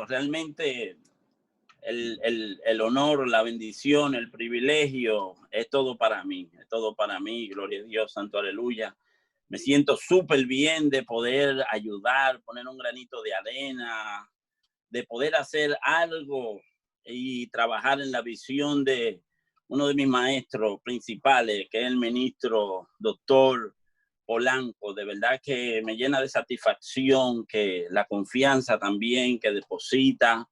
realmente el honor, la bendición, el privilegio es todo para mí, gloria a Dios, santo aleluya. Me siento súper bien de poder ayudar, poner un granito de arena, de poder hacer algo y trabajar en la visión de uno de mis maestros principales, que es el ministro doctor Polanco. De verdad que me llena de satisfacción, que la confianza también que deposita,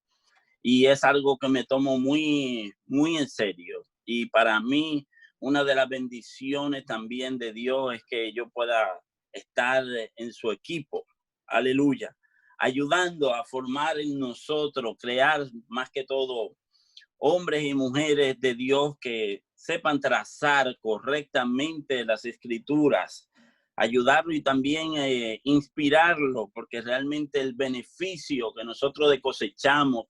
y es algo que me tomo muy, muy en serio. Y para mí, una de las bendiciones también de Dios es que yo pueda estar en su equipo, aleluya, ayudando a formar en nosotros, crear más que todo hombres y mujeres de Dios que sepan trazar correctamente las escrituras, ayudarlo y también inspirarlo, porque realmente el beneficio que nosotros cosechamos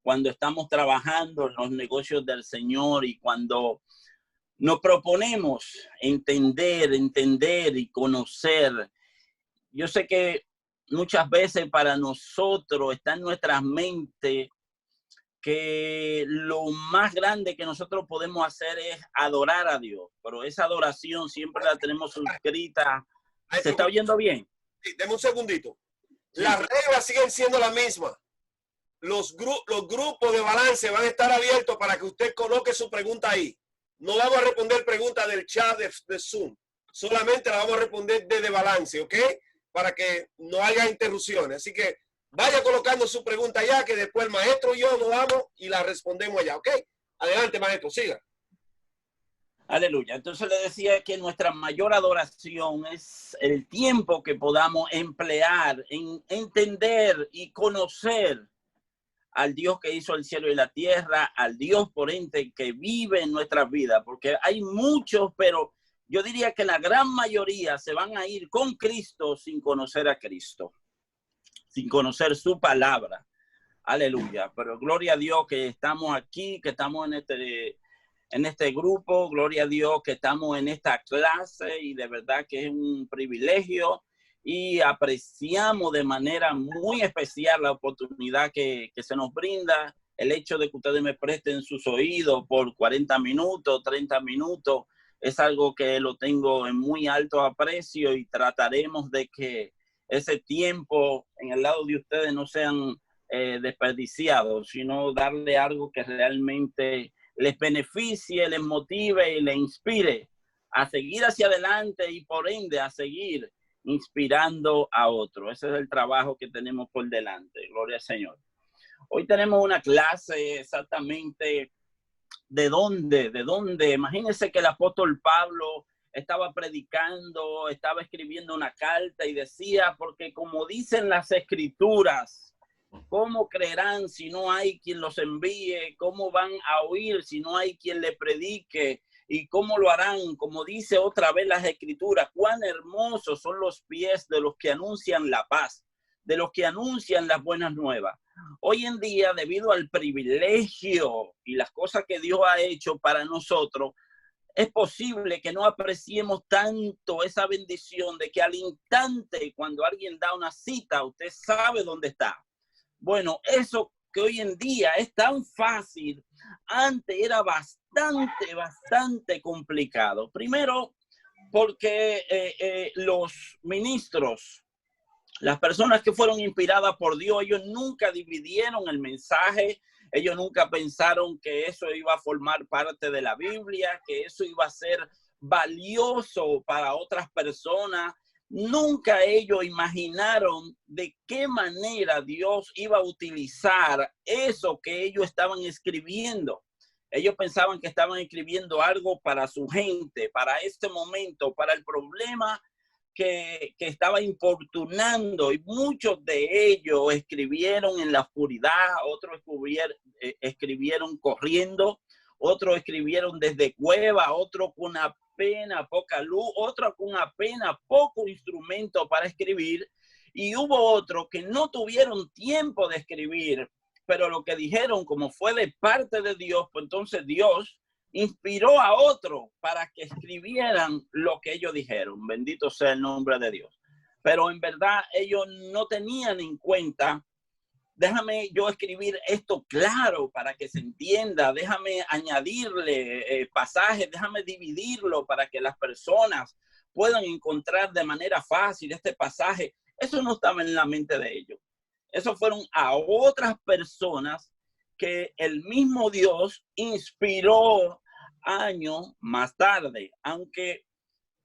cuando estamos trabajando en los negocios del Señor y cuando nos proponemos entender y conocer. Yo sé que muchas veces para nosotros está en nuestras mentes que lo más grande que nosotros podemos hacer es adorar a Dios, pero esa adoración siempre la tenemos suscrita. ¿Se está oyendo bien? Sí, deme un segundito. Sí. Las reglas siguen siendo las mismas. Los grupos de balance van a estar abiertos para que usted coloque su pregunta ahí. No vamos a responder preguntas del chat de Zoom. Solamente la vamos a responder desde balance, ¿ok? Para que no haya interrupciones. Así que vaya colocando su pregunta allá, que después el maestro y yo nos vamos y la respondemos allá, ¿ok? Adelante, maestro, siga. Aleluya. Entonces le decía que nuestra mayor adoración es el tiempo que podamos emplear en entender y conocer al Dios que hizo el cielo y la tierra, al Dios por ente que vive en nuestras vidas, porque hay muchos, pero yo diría que la gran mayoría se van a ir con Cristo sin conocer a Cristo, sin conocer su palabra. Aleluya. Pero gloria a Dios que estamos aquí, que estamos en este grupo, gloria a Dios que estamos en esta clase, y de verdad que es un privilegio y apreciamos de manera muy especial la oportunidad que se nos brinda, el hecho de que ustedes me presten sus oídos por 40 minutos, 30 minutos, es algo que lo tengo en muy alto aprecio, y trataremos de que ese tiempo en el lado de ustedes no sean desperdiciados, sino darle algo que realmente les beneficie, les motive y les inspire a seguir hacia adelante y por ende a seguir inspirando a otros. Ese es el trabajo que tenemos por delante. Gloria al Señor. Hoy tenemos una clase exactamente de dónde. Imagínense que el apóstol Pablo estaba predicando, estaba escribiendo una carta y decía, porque como dicen las escrituras, ¿cómo creerán si no hay quien los envíe? ¿Cómo van a oír si no hay quien le predique? ¿Y cómo lo harán? Como dice otra vez las escrituras, cuán hermosos son los pies de los que anuncian la paz, de los que anuncian las buenas nuevas. Hoy en día, debido al privilegio y las cosas que Dios ha hecho para nosotros, es posible que no apreciemos tanto esa bendición de que al instante, cuando alguien da una cita, usted sabe dónde está. Bueno, eso que hoy en día es tan fácil, antes era bastante complicado. Primero, porque los ministros, las personas que fueron inspiradas por Dios, ellos nunca dividieron el mensaje, ellos nunca pensaron que eso iba a formar parte de la Biblia, que eso iba a ser valioso para otras personas. Nunca ellos imaginaron de qué manera Dios iba a utilizar eso que ellos estaban escribiendo. Ellos pensaban que estaban escribiendo algo para su gente, para este momento, para el problema que estaba importunando, y muchos de ellos escribieron en la oscuridad, otros escribieron corriendo, otros escribieron desde cueva, otros con apenas poca luz, otros con apenas poco instrumento para escribir, y hubo otros que no tuvieron tiempo de escribir, pero lo que dijeron, como fue de parte de Dios, pues entonces Dios inspiró a otros para que escribieran lo que ellos dijeron. Bendito sea el nombre de Dios. Pero en verdad ellos no tenían en cuenta déjame yo escribir esto claro para que se entienda, déjame añadirle pasajes, déjame dividirlo para que las personas puedan encontrar de manera fácil este pasaje. Eso no estaba en la mente de ellos. Eso fueron a otras personas que el mismo Dios inspiró años más tarde, aunque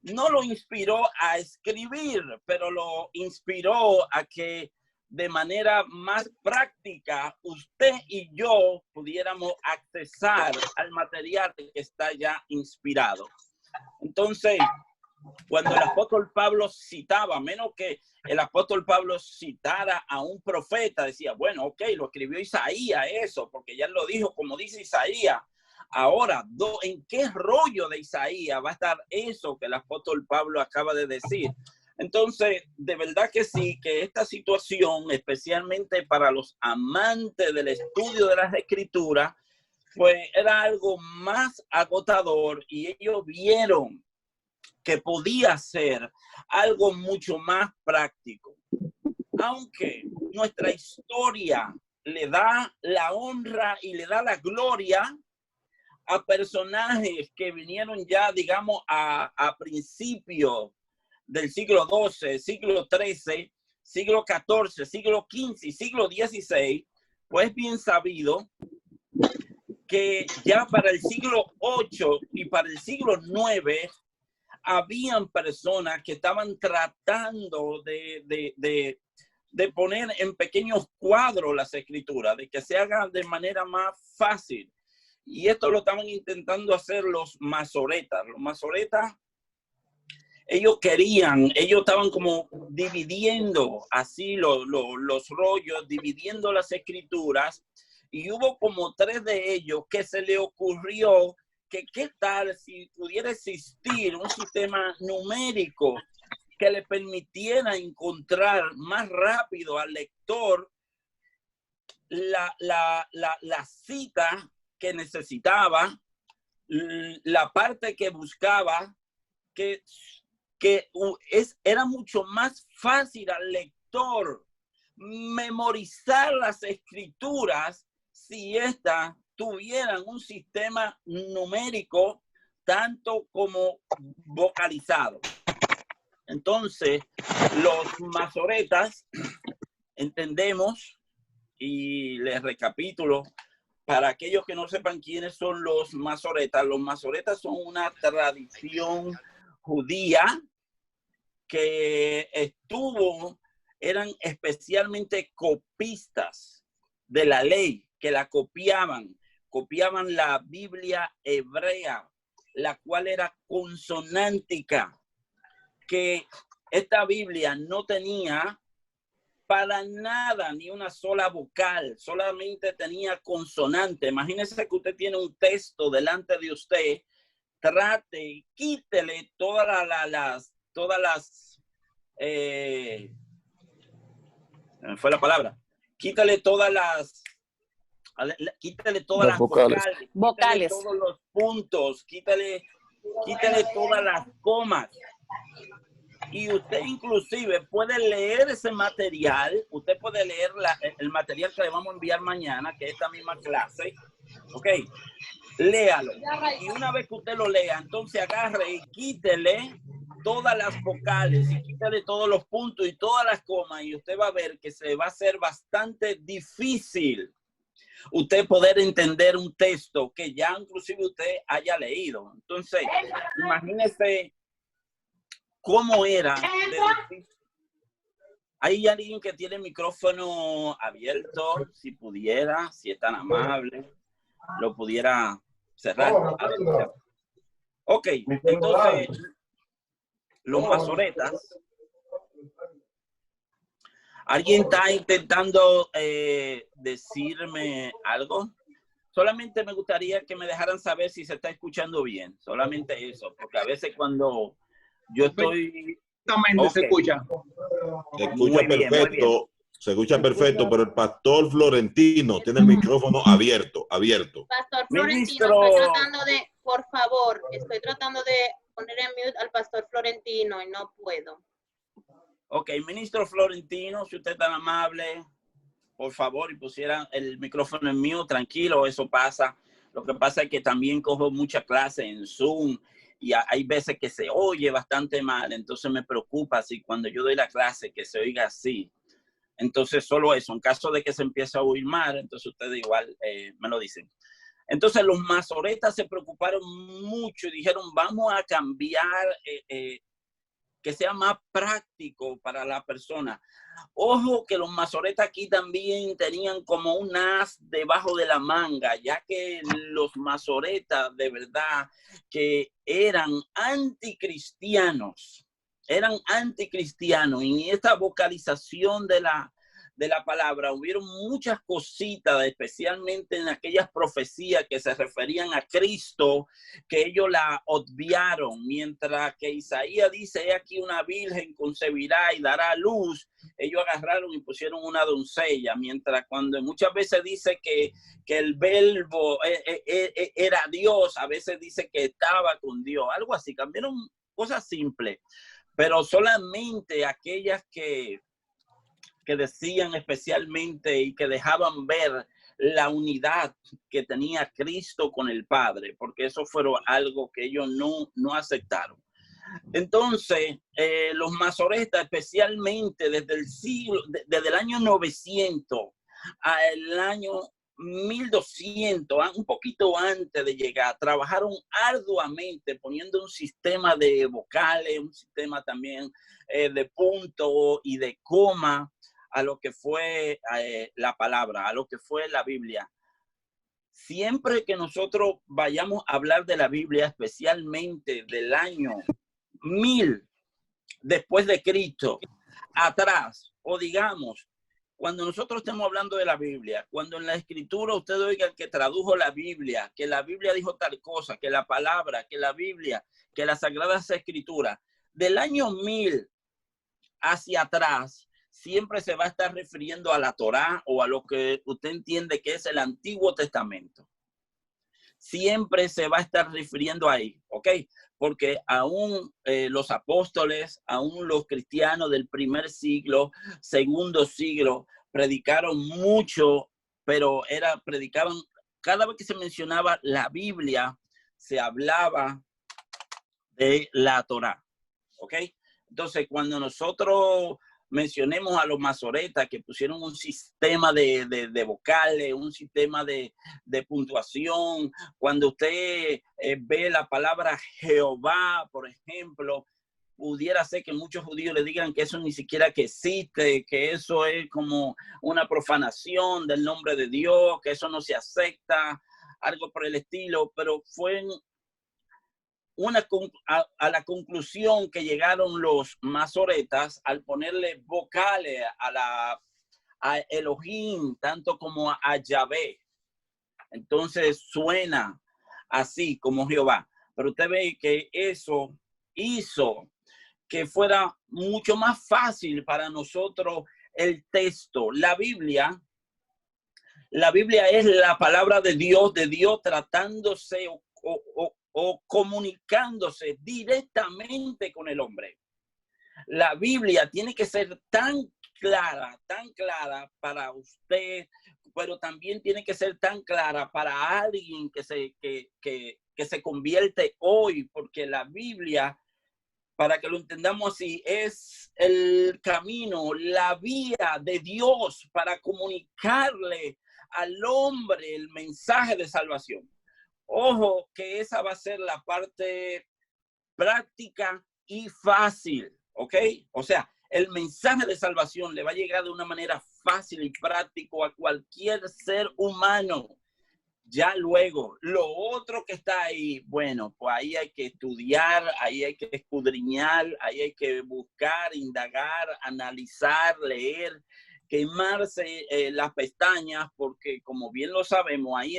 no lo inspiró a escribir, pero lo inspiró a que de manera más práctica usted y yo pudiéramos accesar al material que está ya inspirado. Entonces, cuando el apóstol Pablo citaba, menos que el apóstol Pablo citara a un profeta, decía, bueno, ok, lo escribió Isaías eso, porque ya lo dijo como dice Isaías. Ahora, ¿en qué rollo de Isaías va a estar eso que el apóstol Pablo acaba de decir? Entonces, de verdad que sí, que esta situación, especialmente para los amantes del estudio de las Escrituras, pues era algo más agotador y ellos vieron que podía ser algo mucho más práctico. Aunque nuestra historia le da la honra y le da la gloria a personajes que vinieron ya, digamos, a principios del siglo XII, siglo XIII, siglo XIV, siglo XV y siglo XVI, pues bien sabido que ya para el siglo VIII y para el siglo IX habían personas que estaban tratando de poner en pequeños cuadros las escrituras, de que se hagan de manera más fácil. Y esto lo estaban intentando hacer los masoretas. Los masoretas, ellos estaban como dividiendo así los rollos, dividiendo las escrituras. Y hubo como 3 de ellos que se le ocurrió que qué tal si pudiera existir un sistema numérico que le permitiera encontrar más rápido al lector la cita que necesitaba, la parte que buscaba, era mucho más fácil al lector memorizar las escrituras si estas tuvieran un sistema numérico tanto como vocalizado. Entonces, los masoretas, entendemos, y les recapitulo, para aquellos que no sepan quiénes son los masoretas son una tradición judía que eran especialmente copistas de la ley, que la copiaban la Biblia hebrea, la cual era consonántica, que esta Biblia no tenía para nada ni una sola vocal, solamente tenía consonante. Imagínese que usted tiene un texto delante de usted, trate y quítele todas las fue la palabra, quítale todas las vocales, quítale todos los puntos, quítale todas las comas. Y usted inclusive puede leer ese material, usted puede leer el material que le vamos a enviar mañana, que es esta misma clase, ok, léalo. Y una vez que usted lo lea, entonces agarre y quítele todas las vocales y quítale todos los puntos y todas las comas y usted va a ver que se va a hacer bastante difícil usted poder entender un texto que ya inclusive usted haya leído. Entonces, imagínese cómo era. Hay alguien que tiene el micrófono abierto, si pudiera, si es tan amable, lo pudiera cerrar. Ok, entonces, los masoretas. ¿Alguien está intentando decirme algo? Solamente me gustaría que me dejaran saber si se está escuchando bien. Solamente eso, porque a veces cuando yo estoy... Okay. Se escucha. Se escucha perfecto. Se escucha perfecto, pero el pastor Florentino tiene el micrófono abierto. Pastor Florentino, estoy tratando de, por favor, estoy tratando de poner en mute al pastor Florentino y no puedo. Ok, ministro Florentino, si usted es tan amable. por favor, y pusieran el micrófono en mute, tranquilo, eso pasa. Lo que pasa es que también cojo mucha clase en Zoom y hay veces que se oye bastante mal, entonces me preocupa si cuando yo doy la clase que se oiga así. Entonces solo eso, en caso de que se empiece a oír mal, entonces ustedes igual me lo dicen. Entonces los masoretas se preocuparon mucho y dijeron, vamos a cambiar, que sea más práctico para la persona. Ojo que los masoretas aquí también tenían como un as debajo de la manga, ya que los masoretas de verdad que eran anticristianos. Eran anticristianos. Y en esta vocalización de la palabra hubieron muchas cositas, especialmente en aquellas profecías que se referían a Cristo, que ellos la obviaron, mientras que Isaías dice, he aquí una virgen concebirá y dará a luz, ellos agarraron y pusieron una doncella, mientras cuando muchas veces dice que el verbo era Dios, a veces dice que estaba con Dios, algo así, cambiaron cosas simples, pero solamente aquellas que decían especialmente y que dejaban ver la unidad que tenía Cristo con el Padre, porque eso fue algo que ellos no aceptaron. Entonces, los masoretas, especialmente desde el año 900 al año 1200, un poquito antes de llegar, trabajaron arduamente poniendo un sistema de vocales, un sistema también de punto y de coma a lo que fue la palabra, a lo que fue la Biblia. Siempre que nosotros vayamos a hablar de la Biblia, especialmente del año 1000 después de Cristo, atrás, o digamos, cuando nosotros estemos hablando de la Biblia, cuando en la escritura usted oiga que tradujo la Biblia, que la Biblia dijo tal cosa, que la palabra, que la Biblia, que las Sagradas Escrituras, del año 1000 hacia atrás, siempre se va a estar refiriendo a la Torá o a lo que usted entiende que es el Antiguo Testamento. Siempre se va a estar refiriendo ahí, ¿ok? Porque aún los apóstoles, aún los cristianos del primer siglo, segundo siglo, predicaron mucho, pero predicaban, cada vez que se mencionaba la Biblia, se hablaba de la Torá, ¿ok? Entonces, cuando nosotros mencionemos a los masoretas que pusieron un sistema de vocales, un sistema de puntuación, cuando usted ve la palabra Jehová, por ejemplo, pudiera ser que muchos judíos le digan que eso ni siquiera que existe, que eso es como una profanación del nombre de Dios, que eso no se acepta, algo por el estilo, pero fue a la conclusión que llegaron los masoretas al ponerle vocales a Elohim, tanto como a Yahvé. Entonces suena así como Jehová. Pero usted ve que eso hizo que fuera mucho más fácil para nosotros el texto. La Biblia es la palabra de Dios tratándose o comunicándose directamente con el hombre. La Biblia tiene que ser tan clara para usted, pero también tiene que ser tan clara para alguien que se convierte hoy, porque la Biblia, para que lo entendamos así, es el camino, la vía de Dios para comunicarle al hombre el mensaje de salvación. Ojo, que esa va a ser la parte práctica y fácil, ¿ok? O sea, el mensaje de salvación le va a llegar de una manera fácil y práctica a cualquier ser humano. Ya luego, lo otro que está ahí, bueno, pues ahí hay que estudiar, ahí hay que escudriñar, ahí hay que buscar, indagar, analizar, leer, quemarse las pestañas, porque como bien lo sabemos, ahí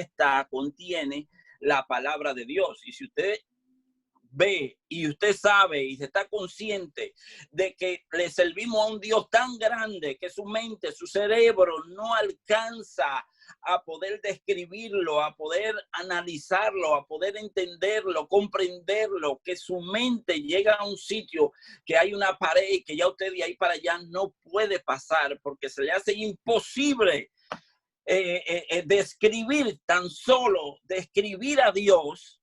contiene la palabra de Dios. Y si usted ve y usted sabe y se está consciente de que le servimos a un Dios tan grande que su mente, su cerebro no alcanza a poder describirlo, a poder analizarlo, a poder entenderlo, comprenderlo, que su mente llega a un sitio que hay una pared que ya usted de ahí para allá no puede pasar porque se le hace imposible describir, tan solo describir a Dios.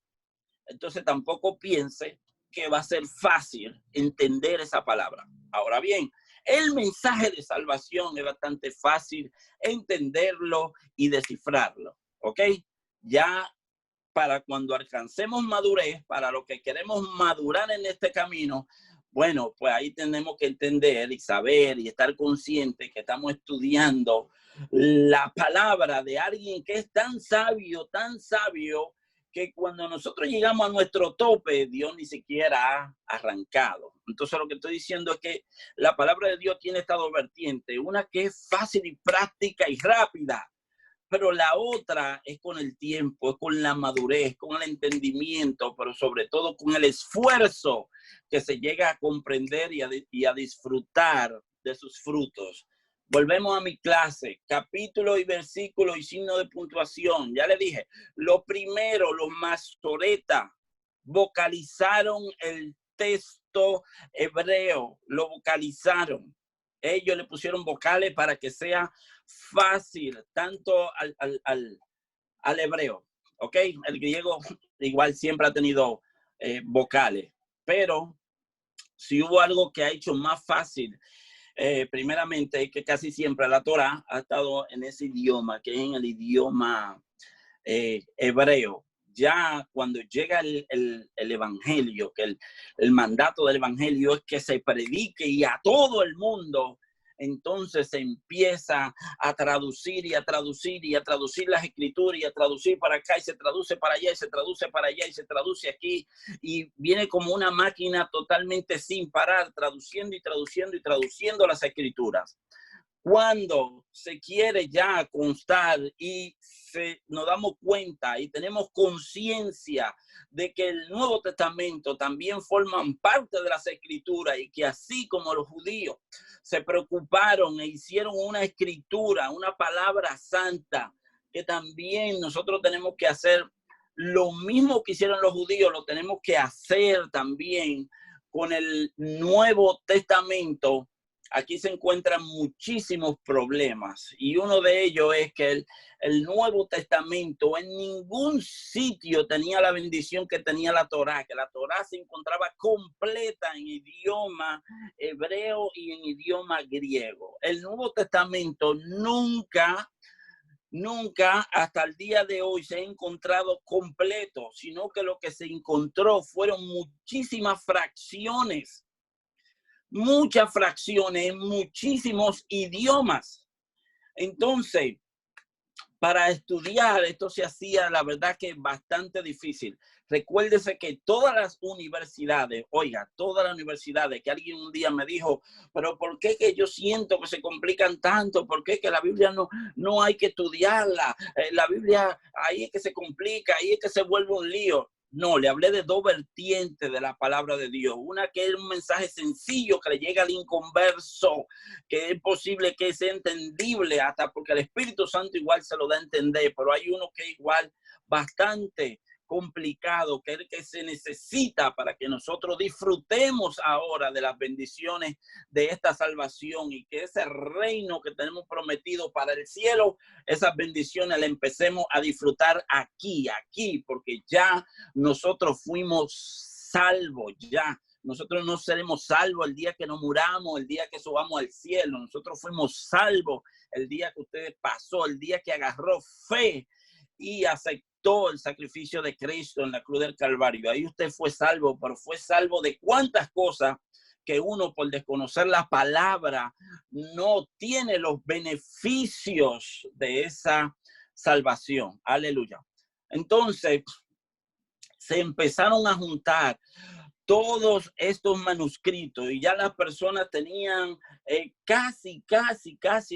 Entonces tampoco piense que va a ser fácil entender esa palabra. Ahora bien, el mensaje de salvación es bastante fácil entenderlo y descifrarlo, ¿ok? Ya para cuando alcancemos madurez, para lo que queremos madurar en este camino, bueno, pues ahí tenemos que entender y saber y estar conscientes que estamos estudiando la palabra de alguien que es tan sabio, que cuando nosotros llegamos a nuestro tope, Dios ni siquiera ha arrancado. Entonces lo que estoy diciendo es que la palabra de Dios tiene estas dos vertientes. Una que es fácil y práctica y rápida, pero la otra es con el tiempo, es con la madurez, con el entendimiento, pero sobre todo con el esfuerzo que se llega a comprender y a disfrutar de sus frutos. Volvemos a mi clase, capítulo y versículo y signo de puntuación. Ya le dije, lo primero, los masoretas vocalizaron el texto hebreo, lo vocalizaron. Ellos le pusieron vocales para que sea fácil, tanto al hebreo, ¿ok? El griego igual siempre ha tenido vocales, pero si hubo algo que ha hecho más fácil, primeramente, que casi siempre la Torá ha estado en ese idioma, que es en el idioma hebreo. Ya cuando llega el evangelio, que el mandato del evangelio es que se predique y a todo el mundo, entonces se empieza a traducir y a traducir y a traducir las escrituras y a traducir para acá y se traduce para allá y se traduce para allá y se traduce aquí y viene como una máquina totalmente sin parar, traduciendo y traduciendo y traduciendo las escrituras. Cuando se quiere ya constar y nos damos cuenta y tenemos conciencia de que el Nuevo Testamento también forman parte de las escrituras y que así como los judíos se preocuparon e hicieron una escritura, una palabra santa, que también nosotros tenemos que hacer lo mismo que hicieron los judíos, lo tenemos que hacer también con el Nuevo Testamento. Aquí se encuentran muchísimos problemas y uno de ellos es que el Nuevo Testamento en ningún sitio tenía la bendición que tenía la Torá, que la Torá se encontraba completa en idioma hebreo y en idioma griego. El Nuevo Testamento nunca hasta el día de hoy se ha encontrado completo, sino que lo que se encontró fueron muchísimas fracciones, en muchísimos idiomas. Entonces, para estudiar esto se hacía, la verdad que bastante difícil. Recuérdese que todas las universidades, todas las universidades, que alguien un día me dijo, pero ¿por qué que yo siento que se complican tanto? ¿Por qué que la Biblia no hay que estudiarla? La Biblia ahí es que se complica, ahí es que se vuelve un lío. No, le hablé de dos vertientes de la palabra de Dios. Una que es un mensaje sencillo que le llega al inconverso, que es posible que sea entendible hasta porque el Espíritu Santo igual se lo da a entender, pero hay uno que es igual bastante complicado, que es el que se necesita para que nosotros disfrutemos ahora de las bendiciones de esta salvación y que ese reino que tenemos prometido para el cielo, esas bendiciones las empecemos a disfrutar aquí, porque ya nosotros fuimos salvos, ya. Nosotros no seremos salvos el día que nos muramos, el día que subamos al cielo. Nosotros fuimos salvos el día que usted pasó, el día que agarró fe y aceptó el sacrificio de Cristo en la cruz del Calvario. Ahí usted fue salvo, pero fue salvo de cuántas cosas que uno por desconocer la palabra no tiene los beneficios de esa salvación. Aleluya. Entonces, se empezaron a juntar todos estos manuscritos y ya las personas tenían casi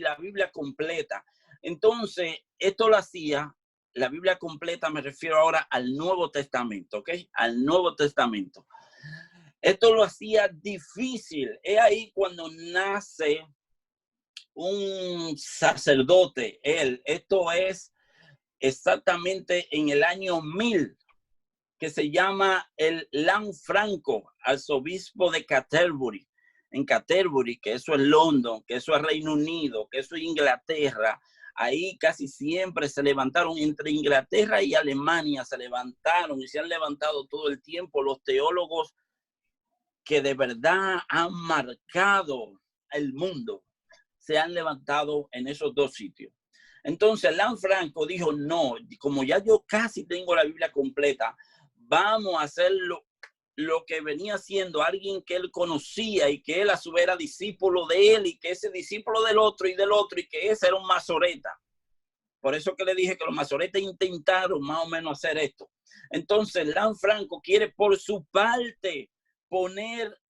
la Biblia completa. Entonces, esto lo hacía, la Biblia completa me refiero ahora al Nuevo Testamento, ¿ok? Al Nuevo Testamento. Esto lo hacía difícil. Es ahí cuando nace un sacerdote, esto es exactamente en el año 1000, que se llama el Lanfranco, arzobispo de Canterbury, en Canterbury, que eso es London, que eso es Reino Unido, que eso es Inglaterra. Ahí casi siempre se levantaron, entre Inglaterra y Alemania se levantaron y se han levantado todo el tiempo los teólogos que de verdad han marcado el mundo. Se han levantado en esos dos sitios. Entonces Lanfranco dijo, no, como ya yo casi tengo la Biblia completa, vamos a hacer lo que venía haciendo alguien que él conocía y que él a su vez era discípulo de él y que ese discípulo del otro y que ese era un masoreta. Por eso que le dije que los masoretas intentaron más o menos hacer esto. Entonces Lanfranco quiere por su parte poner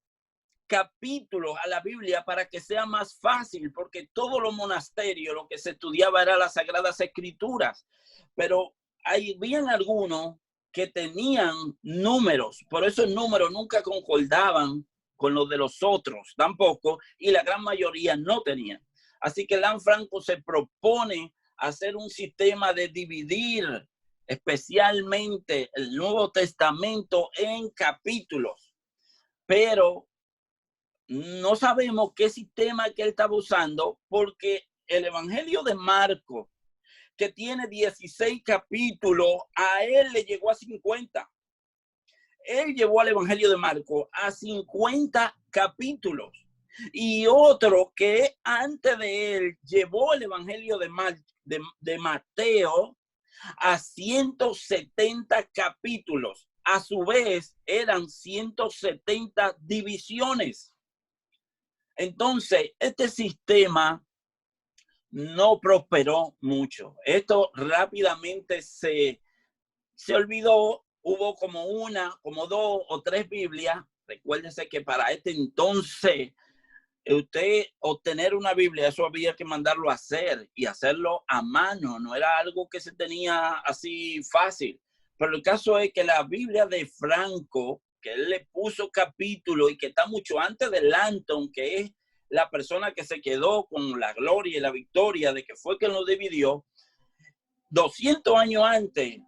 capítulos a la Biblia para que sea más fácil, porque todos los monasterios lo que se estudiaba era las Sagradas Escrituras, pero habían algunos que tenían números, por eso esos números nunca concordaban con los de los otros tampoco, y la gran mayoría no tenían. Así que Lanfranco se propone hacer un sistema de dividir especialmente el Nuevo Testamento en capítulos, pero no sabemos qué sistema que él estaba usando, porque el Evangelio de Marcos, que tiene 16 capítulos, a él le llegó a 50. Él llevó al Evangelio de Marcos a 50 capítulos. Y otro que antes de él llevó el Evangelio de Mateo a 170 capítulos. A su vez, eran 170 divisiones. Entonces, este sistema no prosperó mucho. Esto rápidamente se olvidó. Hubo como 2 o 3 Biblias. Recuérdese que para este entonces, usted obtener una Biblia, eso había que mandarlo a hacer y hacerlo a mano. No era algo que se tenía así fácil. Pero el caso es que la Biblia de Franco, que él le puso capítulo y que está mucho antes de Langton, que es la persona que se quedó con la gloria y la victoria de que fue quien lo dividió, 200 años antes,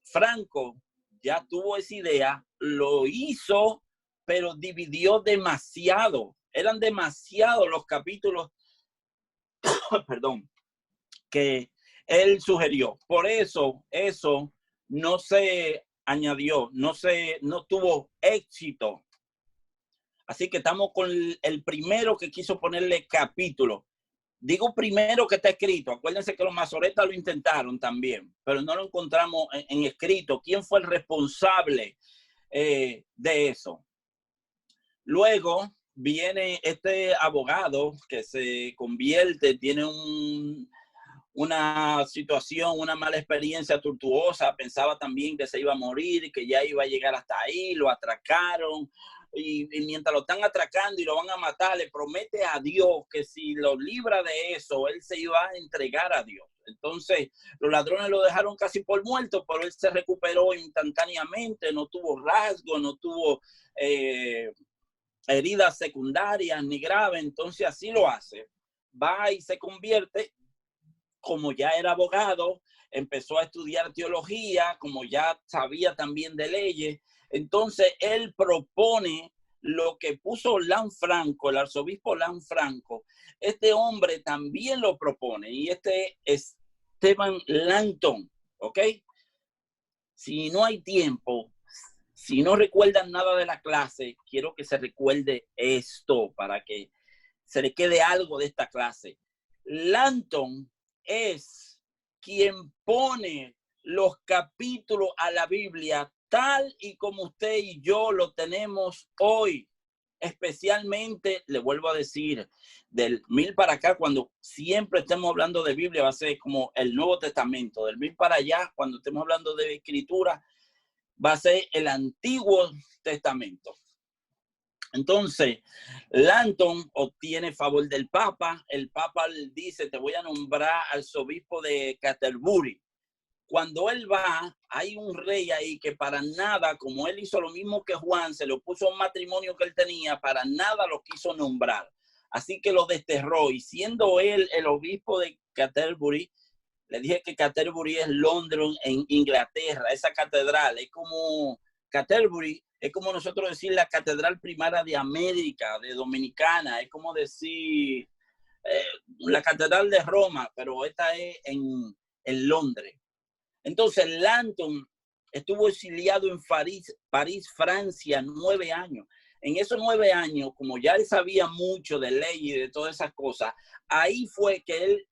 Franco ya tuvo esa idea, lo hizo, pero dividió demasiado. Eran demasiados los capítulos, perdón, que él sugirió. Por eso no se añadió, no tuvo éxito. Así que estamos con el primero que quiso ponerle capítulo. Digo primero que está escrito. Acuérdense que los masoretas lo intentaron también, pero no lo encontramos en escrito. ¿Quién fue el responsable de eso? Luego viene este abogado que se convierte, tiene una situación, una mala experiencia tortuosa. Pensaba también que se iba a morir, que ya iba a llegar hasta ahí. Lo atracaron. Y mientras lo están atracando y lo van a matar, le promete a Dios que si lo libra de eso, él se iba a entregar a Dios. Entonces, los ladrones lo dejaron casi por muerto, pero él se recuperó instantáneamente, no tuvo rasgos, no tuvo heridas secundarias ni graves. Entonces, así lo hace. Va y se convierte, como ya era abogado, empezó a estudiar teología, como ya sabía también de leyes. Entonces, él propone lo que puso Lanfranco, el arzobispo Lanfranco. Este hombre también lo propone, y este es Stephen Langton, ¿ok? Si no hay tiempo, si no recuerdan nada de la clase, quiero que se recuerde esto para que se le quede algo de esta clase. Langton es quien pone los capítulos a la Biblia tal y como usted y yo lo tenemos hoy. Especialmente, le vuelvo a decir, del 1000 para acá, cuando siempre estemos hablando de Biblia, va a ser como el Nuevo Testamento. Del 1000 para allá, cuando estemos hablando de escritura, va a ser el Antiguo Testamento. Entonces, Langton obtiene favor del Papa. El Papa le dice, te voy a nombrar arzobispo de Canterbury. Cuando él va, hay un rey ahí que para nada, como él hizo lo mismo que Juan, se le puso un matrimonio que él tenía, para nada lo quiso nombrar. Así que lo desterró. Y siendo él el obispo de Canterbury, le dije que Canterbury es Londres en Inglaterra. Esa catedral es como Canterbury, es como nosotros decir la catedral primaria de América, de Dominicana. Es como decir la catedral de Roma, pero esta es en Londres. Entonces, Langton estuvo exiliado en París, Francia, 9 años. En esos 9 años, como ya él sabía mucho de ley y de todas esas cosas, ahí fue que él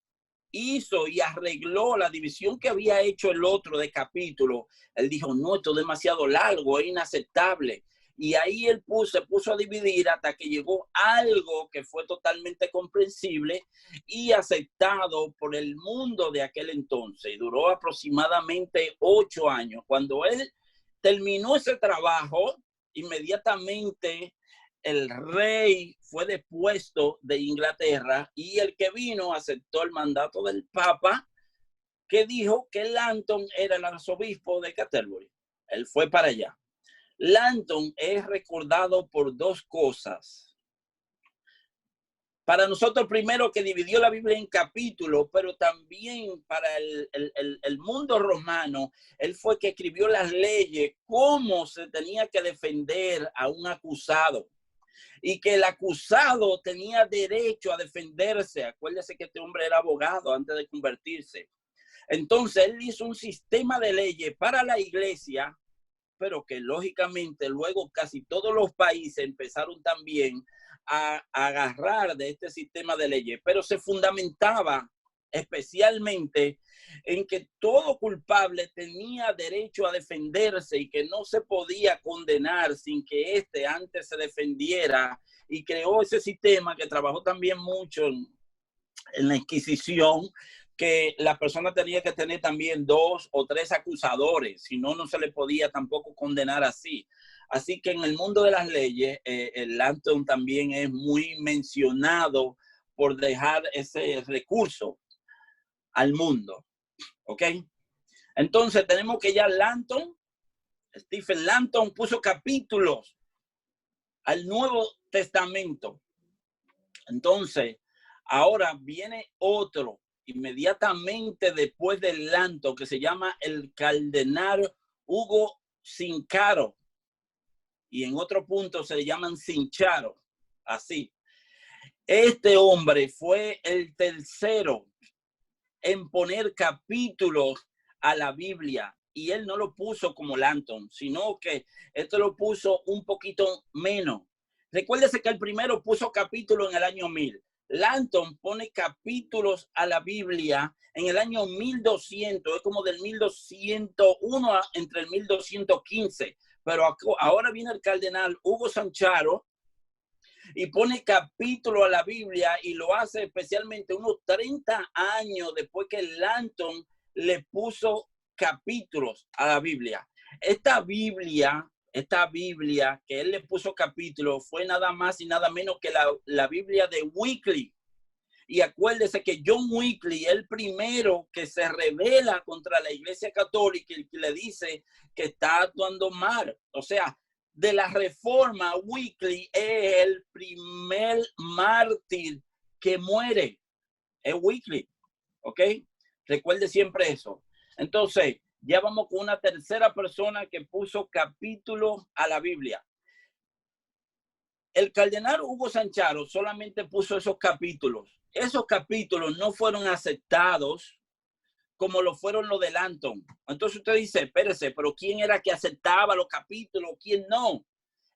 hizo y arregló la división que había hecho el otro de capítulo. Él dijo, no, esto es demasiado largo, es inaceptable. Y ahí él se puso a dividir hasta que llegó algo que fue totalmente comprensible y aceptado por el mundo de aquel entonces. Y duró aproximadamente 8 años. Cuando él terminó ese trabajo, inmediatamente el rey fue depuesto de Inglaterra y el que vino aceptó el mandato del Papa, que dijo que Langton era el arzobispo de Canterbury. Él fue para allá. Langton es recordado por 2 cosas. Para nosotros, primero, que dividió la Biblia en capítulos, pero también para el mundo romano, él fue que escribió las leyes, cómo se tenía que defender a un acusado. Y que el acusado tenía derecho a defenderse. Acuérdese que este hombre era abogado antes de convertirse. Entonces, él hizo un sistema de leyes para la iglesia, pero que lógicamente luego casi todos los países empezaron también a agarrar de este sistema de leyes, pero se fundamentaba especialmente en que todo culpable tenía derecho a defenderse y que no se podía condenar sin que éste antes se defendiera, y creó ese sistema que trabajó también mucho en la Inquisición, que la persona tenía que tener también 2 o 3 acusadores, si no, no se le podía tampoco condenar así. Así que en el mundo de las leyes, el Langton también es muy mencionado por dejar ese recurso al mundo. ¿Ok? Entonces tenemos que ya Stephen Langton puso capítulos al Nuevo Testamento. Entonces, ahora viene otro inmediatamente después del Langton, que se llama el cardenal Hugo Sincaro, y en otro punto se le llaman Cincharo, así. Este hombre fue el tercero en poner capítulos a la Biblia, y él no lo puso como Langton, sino que esto lo puso un poquito menos. Recuérdese que el primero puso capítulos en el año 1000. Langton pone capítulos a la Biblia en el año 1200, es como del 1201 entre el 1215. Pero ahora viene el cardenal Hugo Sancharo y pone capítulo a la Biblia, y lo hace especialmente unos 30 años después que Langton le puso capítulos a la Biblia. Esta Biblia que él le puso capítulo fue nada más y nada menos que la Biblia de Wycliffe. Y acuérdese que John Wycliffe, el primero que se rebela contra la Iglesia Católica y que le dice que está actuando mal. O sea, de la Reforma, Wycliffe es el primer mártir que muere. Es Wycliffe. ¿Ok? Recuerde siempre eso. Entonces, ya vamos con una tercera persona que puso capítulos a la Biblia. El cardenal Hugo Sancharo solamente puso esos capítulos. Esos capítulos no fueron aceptados como lo fueron los de Langton. Entonces usted dice, espérese, pero ¿quién era que aceptaba los capítulos? ¿Quién no?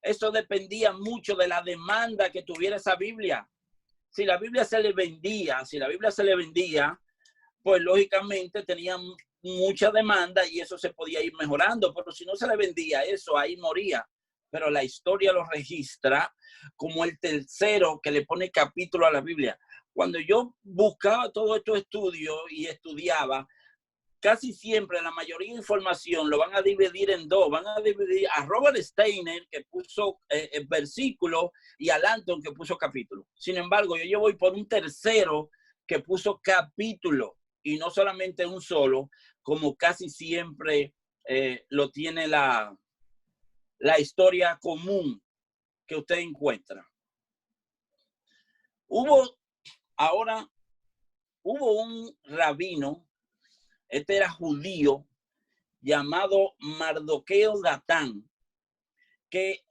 Eso dependía mucho de la demanda que tuviera esa Biblia. Si la Biblia se le vendía, pues lógicamente tenían mucha demanda y eso se podía ir mejorando, pero si no se le vendía eso, ahí moría. Pero la historia lo registra como el tercero que le pone capítulo a la Biblia. Cuando yo buscaba todos estos estudios y estudiaba, casi siempre la mayoría de información lo van a dividir en 2. Van a dividir a Robert Steiner, que puso el versículo, y a Langton, que puso capítulo. Sin embargo, yo voy por un tercero que puso capítulo, y no solamente un solo, como casi siempre lo tiene la historia común que usted encuentra. Hubo un rabino, este era judío, llamado Mardoqueo Gatán, que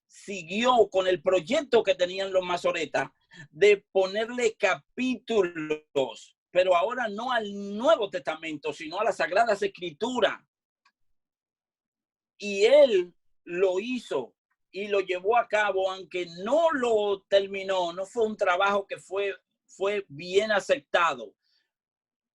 siguió con el proyecto que tenían los masoretas de ponerle capítulos, pero ahora no al Nuevo Testamento, sino a las Sagradas Escrituras. Y él lo hizo y lo llevó a cabo, aunque no lo terminó, no fue un trabajo que fue bien aceptado.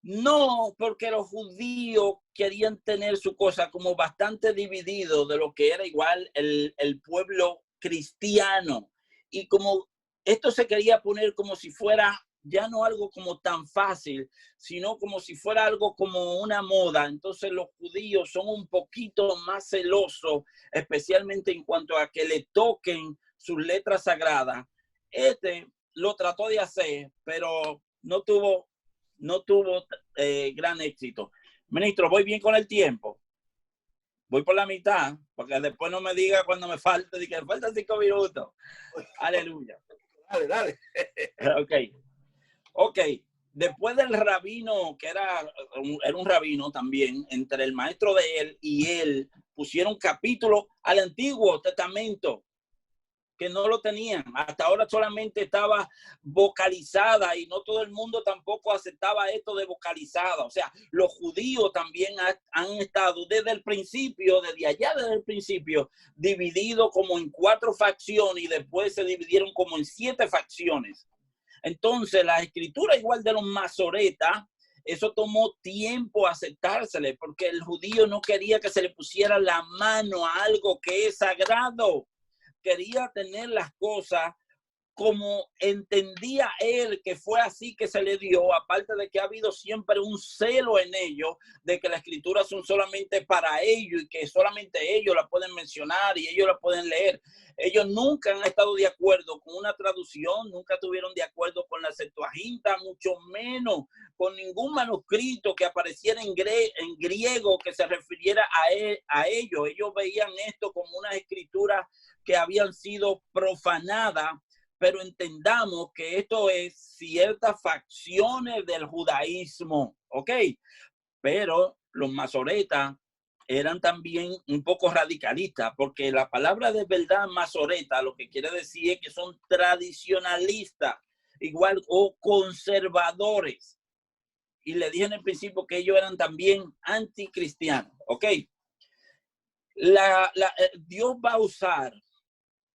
No, porque los judíos querían tener su cosa como bastante dividido de lo que era igual el pueblo cristiano. Y como esto se quería poner como si fuera ya no algo como tan fácil, sino como si fuera algo como una moda. Entonces los judíos son un poquito más celosos, especialmente en cuanto a que le toquen sus letras sagradas. Lo trató de hacer, pero no tuvo gran éxito. Ministro, voy bien con el tiempo. Voy por la mitad, porque después no me diga cuando me falte, que faltan 5 minutos. Aleluya. Dale. Ok. Después del rabino, que era un rabino también, entre el maestro de él y él, pusieron capítulo al Antiguo Testamento, que no lo tenían. Hasta ahora solamente estaba vocalizada y no todo el mundo tampoco aceptaba esto de vocalizada. O sea, los judíos también han estado desde el principio, desde el principio, divididos como en 4 facciones y después se dividieron como en 7 facciones. Entonces, la escritura igual de los masoretas, eso tomó tiempo aceptársele porque el judío no quería que se le pusiera la mano a algo que es sagrado. Quería tener las cosas como entendía él, que fue así que se le dio, aparte de que ha habido siempre un celo en ellos, de que las escrituras son solamente para ellos y que solamente ellos la pueden mencionar y ellos la pueden leer. Ellos nunca han estado de acuerdo con una traducción, nunca estuvieron de acuerdo con la Septuaginta, mucho menos con ningún manuscrito que apareciera en griego que se refiriera a ellos. Ellos veían esto como unas escrituras que habían sido profanadas, pero entendamos que esto es ciertas facciones del judaísmo, ¿ok? Pero los masoretas eran también un poco radicalistas, porque la palabra de verdad masoreta lo que quiere decir es que son tradicionalistas, igual o conservadores. Y le dije en el principio que ellos eran también anticristianos, ¿ok? Dios va a usar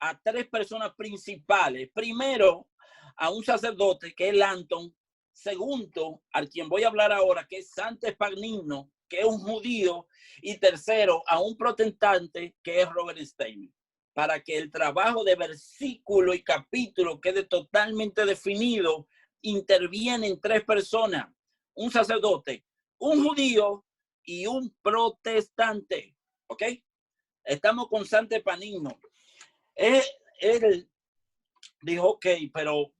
a 3 personas principales. Primero, a un sacerdote que es Lanton. Segundo, al quien voy a hablar ahora, que es Santo Epagnino, que es un judío. Y tercero, a un protestante que es Robert Steinman, para que el trabajo de versículo y capítulo quede totalmente definido. Intervienen 3 personas, un sacerdote, un judío y un protestante. ¿Ok? Estamos con Santo Epagnino. Él dijo, ok, pero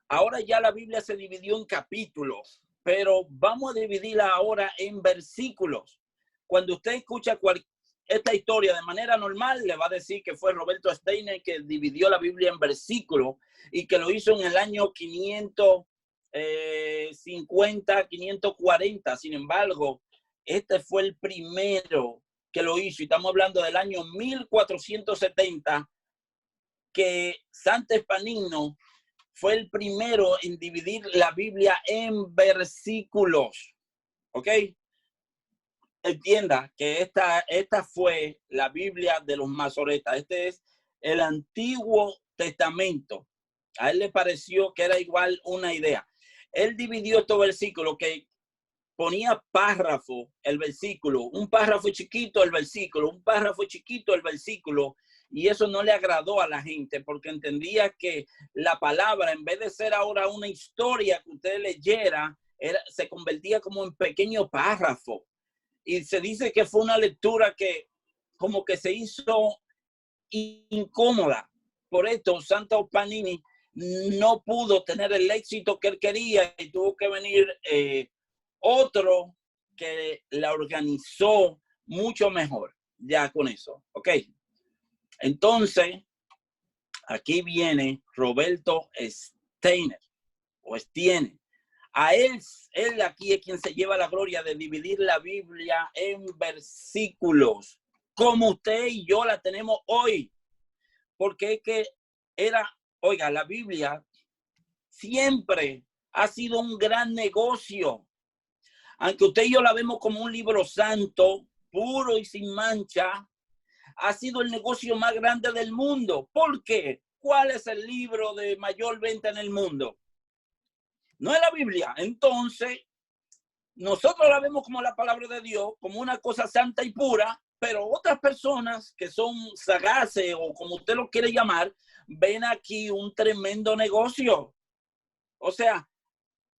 ahora ya la Biblia se dividió en capítulos, pero vamos a dividirla ahora en versículos. Cuando usted escucha esta historia de manera normal, le va a decir que fue Roberto Steiner que dividió la Biblia en versículos y que lo hizo en el año 550, 540. Sin embargo, este fue el primero que lo hizo, y estamos hablando del año 1470, que Santo Epagnino fue el primero en dividir la Biblia en versículos. ¿Ok? Entienda que esta fue la Biblia de los masoretas. Este es el Antiguo Testamento. A él le pareció que era igual una idea. Él dividió estos versículos que ponía párrafo el versículo, un párrafo chiquito el versículo, un párrafo chiquito el versículo, y eso no le agradó a la gente porque entendía que la palabra, en vez de ser ahora una historia que usted leyera, se convertía como en pequeño párrafo. Y se dice que fue una lectura que como que se hizo incómoda. Por esto, Santo Epagnino no pudo tener el éxito que él quería y tuvo que venir otro que la organizó mucho mejor, ya con eso, ¿ok? Entonces, aquí viene Roberto Steiner, o Stiene. A él aquí es quien se lleva la gloria de dividir la Biblia en versículos, como usted y yo la tenemos hoy. Porque es que oiga, la Biblia siempre ha sido un gran negocio. Aunque usted y yo la vemos como un libro santo, puro y sin mancha, ha sido el negocio más grande del mundo. ¿Por qué? ¿Cuál es el libro de mayor venta en el mundo? No es la Biblia. Entonces, nosotros la vemos como la palabra de Dios, como una cosa santa y pura, pero otras personas que son sagaces o como usted lo quiere llamar, ven aquí un tremendo negocio. O sea,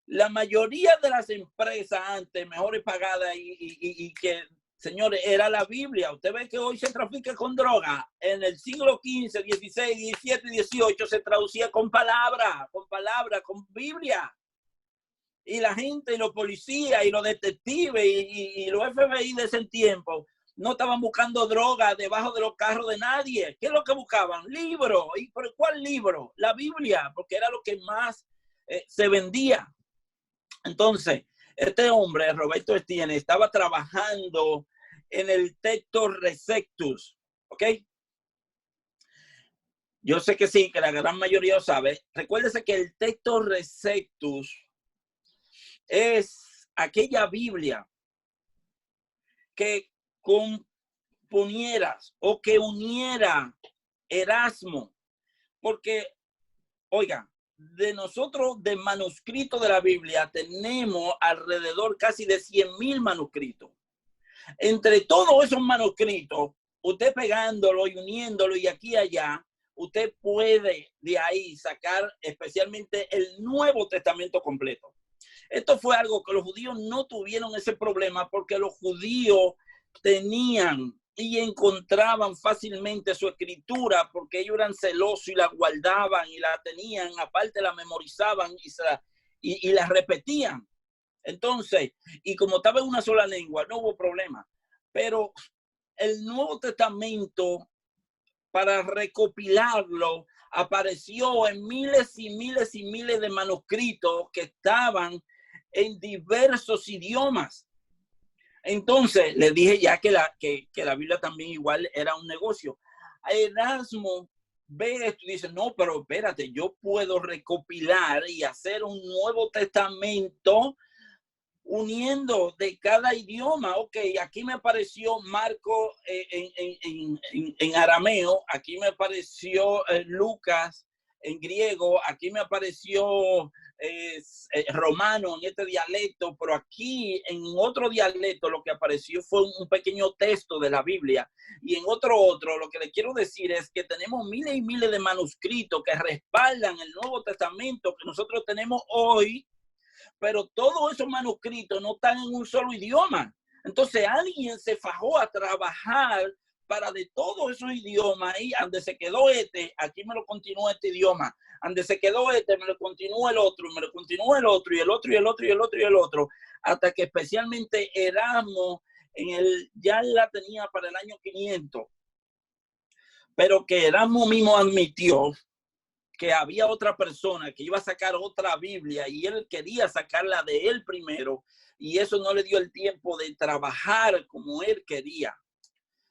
la mayoría de las empresas antes mejores pagadas y que, señores, era la Biblia. Usted ve que hoy se trafica con droga. En el siglo XV, XVI, XVII y XVIII se traducía con palabra, con Biblia. Y la gente, y los policías, y los detectives, y los FBI de ese tiempo no estaban buscando droga debajo de los carros de nadie. ¿Qué es lo que buscaban? Libro. ¿Y por cuál libro? La Biblia, porque era lo que más se vendía. Entonces, este hombre, Roberto Stiene, estaba trabajando en el texto Receptus, ¿ok? Yo sé que sí, que la gran mayoría lo sabe. Recuérdese que el texto Receptus es aquella Biblia que componieras o que uniera Erasmo, porque, oiga, de nosotros, de manuscritos de la Biblia, tenemos alrededor casi de 100,000 manuscritos. Entre todos esos manuscritos, usted pegándolo y uniéndolo y aquí y allá, usted puede de ahí sacar especialmente el Nuevo Testamento completo. Esto fue algo que los judíos no tuvieron ese problema porque los judíos tenían y encontraban fácilmente su escritura porque ellos eran celosos y la guardaban y la tenían, aparte la memorizaban y la repetían. Entonces, y como estaba en una sola lengua, no hubo problema. Pero el Nuevo Testamento, para recopilarlo, apareció en miles y miles y miles de manuscritos que estaban en diversos idiomas. Entonces, le dije ya que la Biblia también igual era un negocio. Erasmo ve esto y dice, no, pero espérate, yo puedo recopilar y hacer un Nuevo Testamento uniendo de cada idioma. Ok, aquí me apareció Marco en arameo, aquí me apareció Lucas en griego, aquí me apareció romano en este dialecto, pero aquí en otro dialecto lo que apareció fue un pequeño texto de la Biblia. Y en otro, lo que le quiero decir es que tenemos miles y miles de manuscritos que respaldan el Nuevo Testamento que nosotros tenemos hoy, pero todos esos manuscritos no están en un solo idioma. Entonces alguien se fajó a trabajar para de todos esos idiomas y donde se quedó aquí me lo continúa este idioma, donde se quedó me lo continúa el otro, me lo continúa el otro, y el otro, y el otro, y el otro, y el otro, hasta que especialmente Erasmo ya la tenía para el año 500, pero que Erasmo mismo admitió que había otra persona que iba a sacar otra Biblia y él quería sacarla de él primero y eso no le dio el tiempo de trabajar como él quería.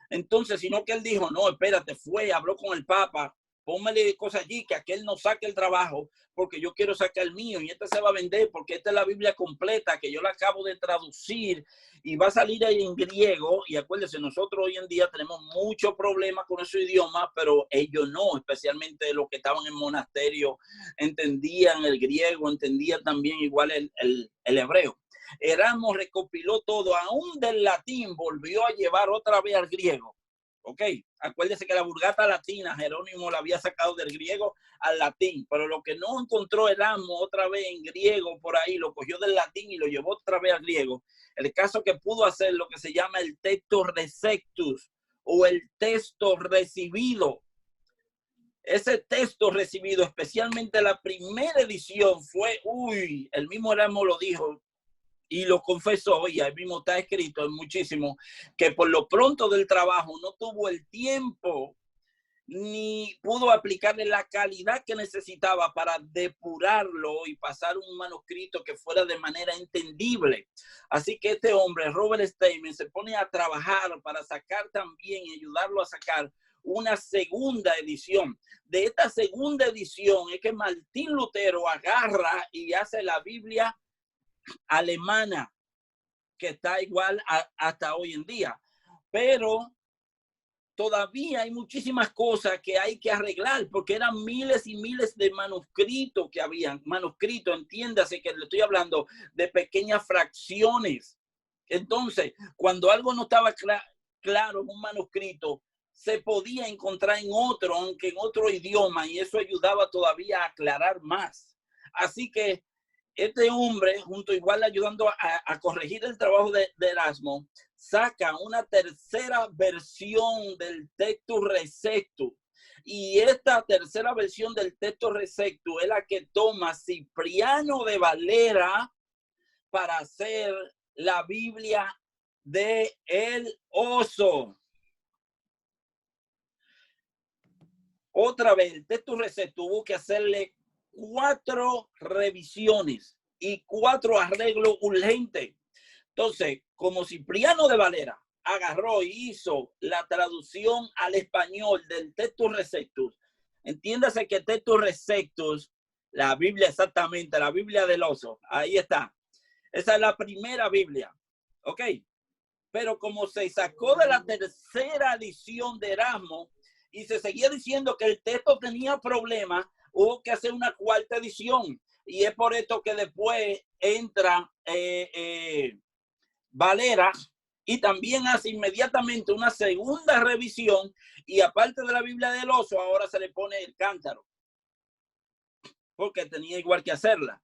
Entonces, sino que él dijo, no, espérate, habló con el Papa, póngale cosas allí, que aquel no saque el trabajo porque yo quiero sacar el mío y este se va a vender porque esta es la Biblia completa que yo la acabo de traducir y va a salir ahí en griego. Y acuérdense, nosotros hoy en día tenemos muchos problemas con ese idioma, pero ellos no, especialmente los que estaban en monasterio, entendían el griego, entendían también igual el hebreo. Erasmo recopiló todo, aún del latín volvió a llevar otra vez al griego. Ok, acuérdese que la Vulgata Latina, Jerónimo la había sacado del griego al latín, pero lo que no encontró Erasmo otra vez en griego por ahí, lo cogió del latín y lo llevó otra vez al griego. El caso que pudo hacer lo que se llama el texto receptus o el texto recibido. Ese texto recibido, especialmente la primera edición, fue, el mismo Erasmo lo dijo, y lo confesó, y ahí mismo está escrito muchísimo, que por lo pronto del trabajo no tuvo el tiempo ni pudo aplicarle la calidad que necesitaba para depurarlo y pasar un manuscrito que fuera de manera entendible. Así que este hombre, Robert Steinman, se pone a trabajar para sacar también y ayudarlo a sacar una segunda edición. De esta segunda edición es que Martín Lutero agarra y hace la Biblia alemana, que está igual hasta hoy en día. Pero todavía hay muchísimas cosas que hay que arreglar, porque eran miles y miles de manuscritos que habían. Manuscritos, entiéndase que le estoy hablando de pequeñas fracciones. Entonces, cuando algo no estaba claro en un manuscrito, se podía encontrar en otro, aunque en otro idioma, y eso ayudaba todavía a aclarar más. Así que este hombre, junto igual ayudando a corregir el trabajo de Erasmo, saca una tercera versión del Textus Receptus. Y esta tercera versión del Textus Receptus es la que toma Cipriano de Valera para hacer la Biblia de el Oso. Otra vez, el Textus Receptus tuvo que hacerle 4 revisiones y 4 arreglos urgentes. Entonces, como Cipriano de Valera agarró y hizo la traducción al español del Textus Receptus, entiéndase que Textus Receptus, la Biblia exactamente, la Biblia del Oso, ahí está. Esa es la primera Biblia, ¿ok? Pero como se sacó de la tercera edición de Erasmo y se seguía diciendo que el texto tenía problemas, hubo que hacer una 4ª edición. Y es por esto que después entra Valera y también hace inmediatamente una segunda revisión, y aparte de la Biblia del Oso, ahora se le pone el cántaro, porque tenía igual que hacerla.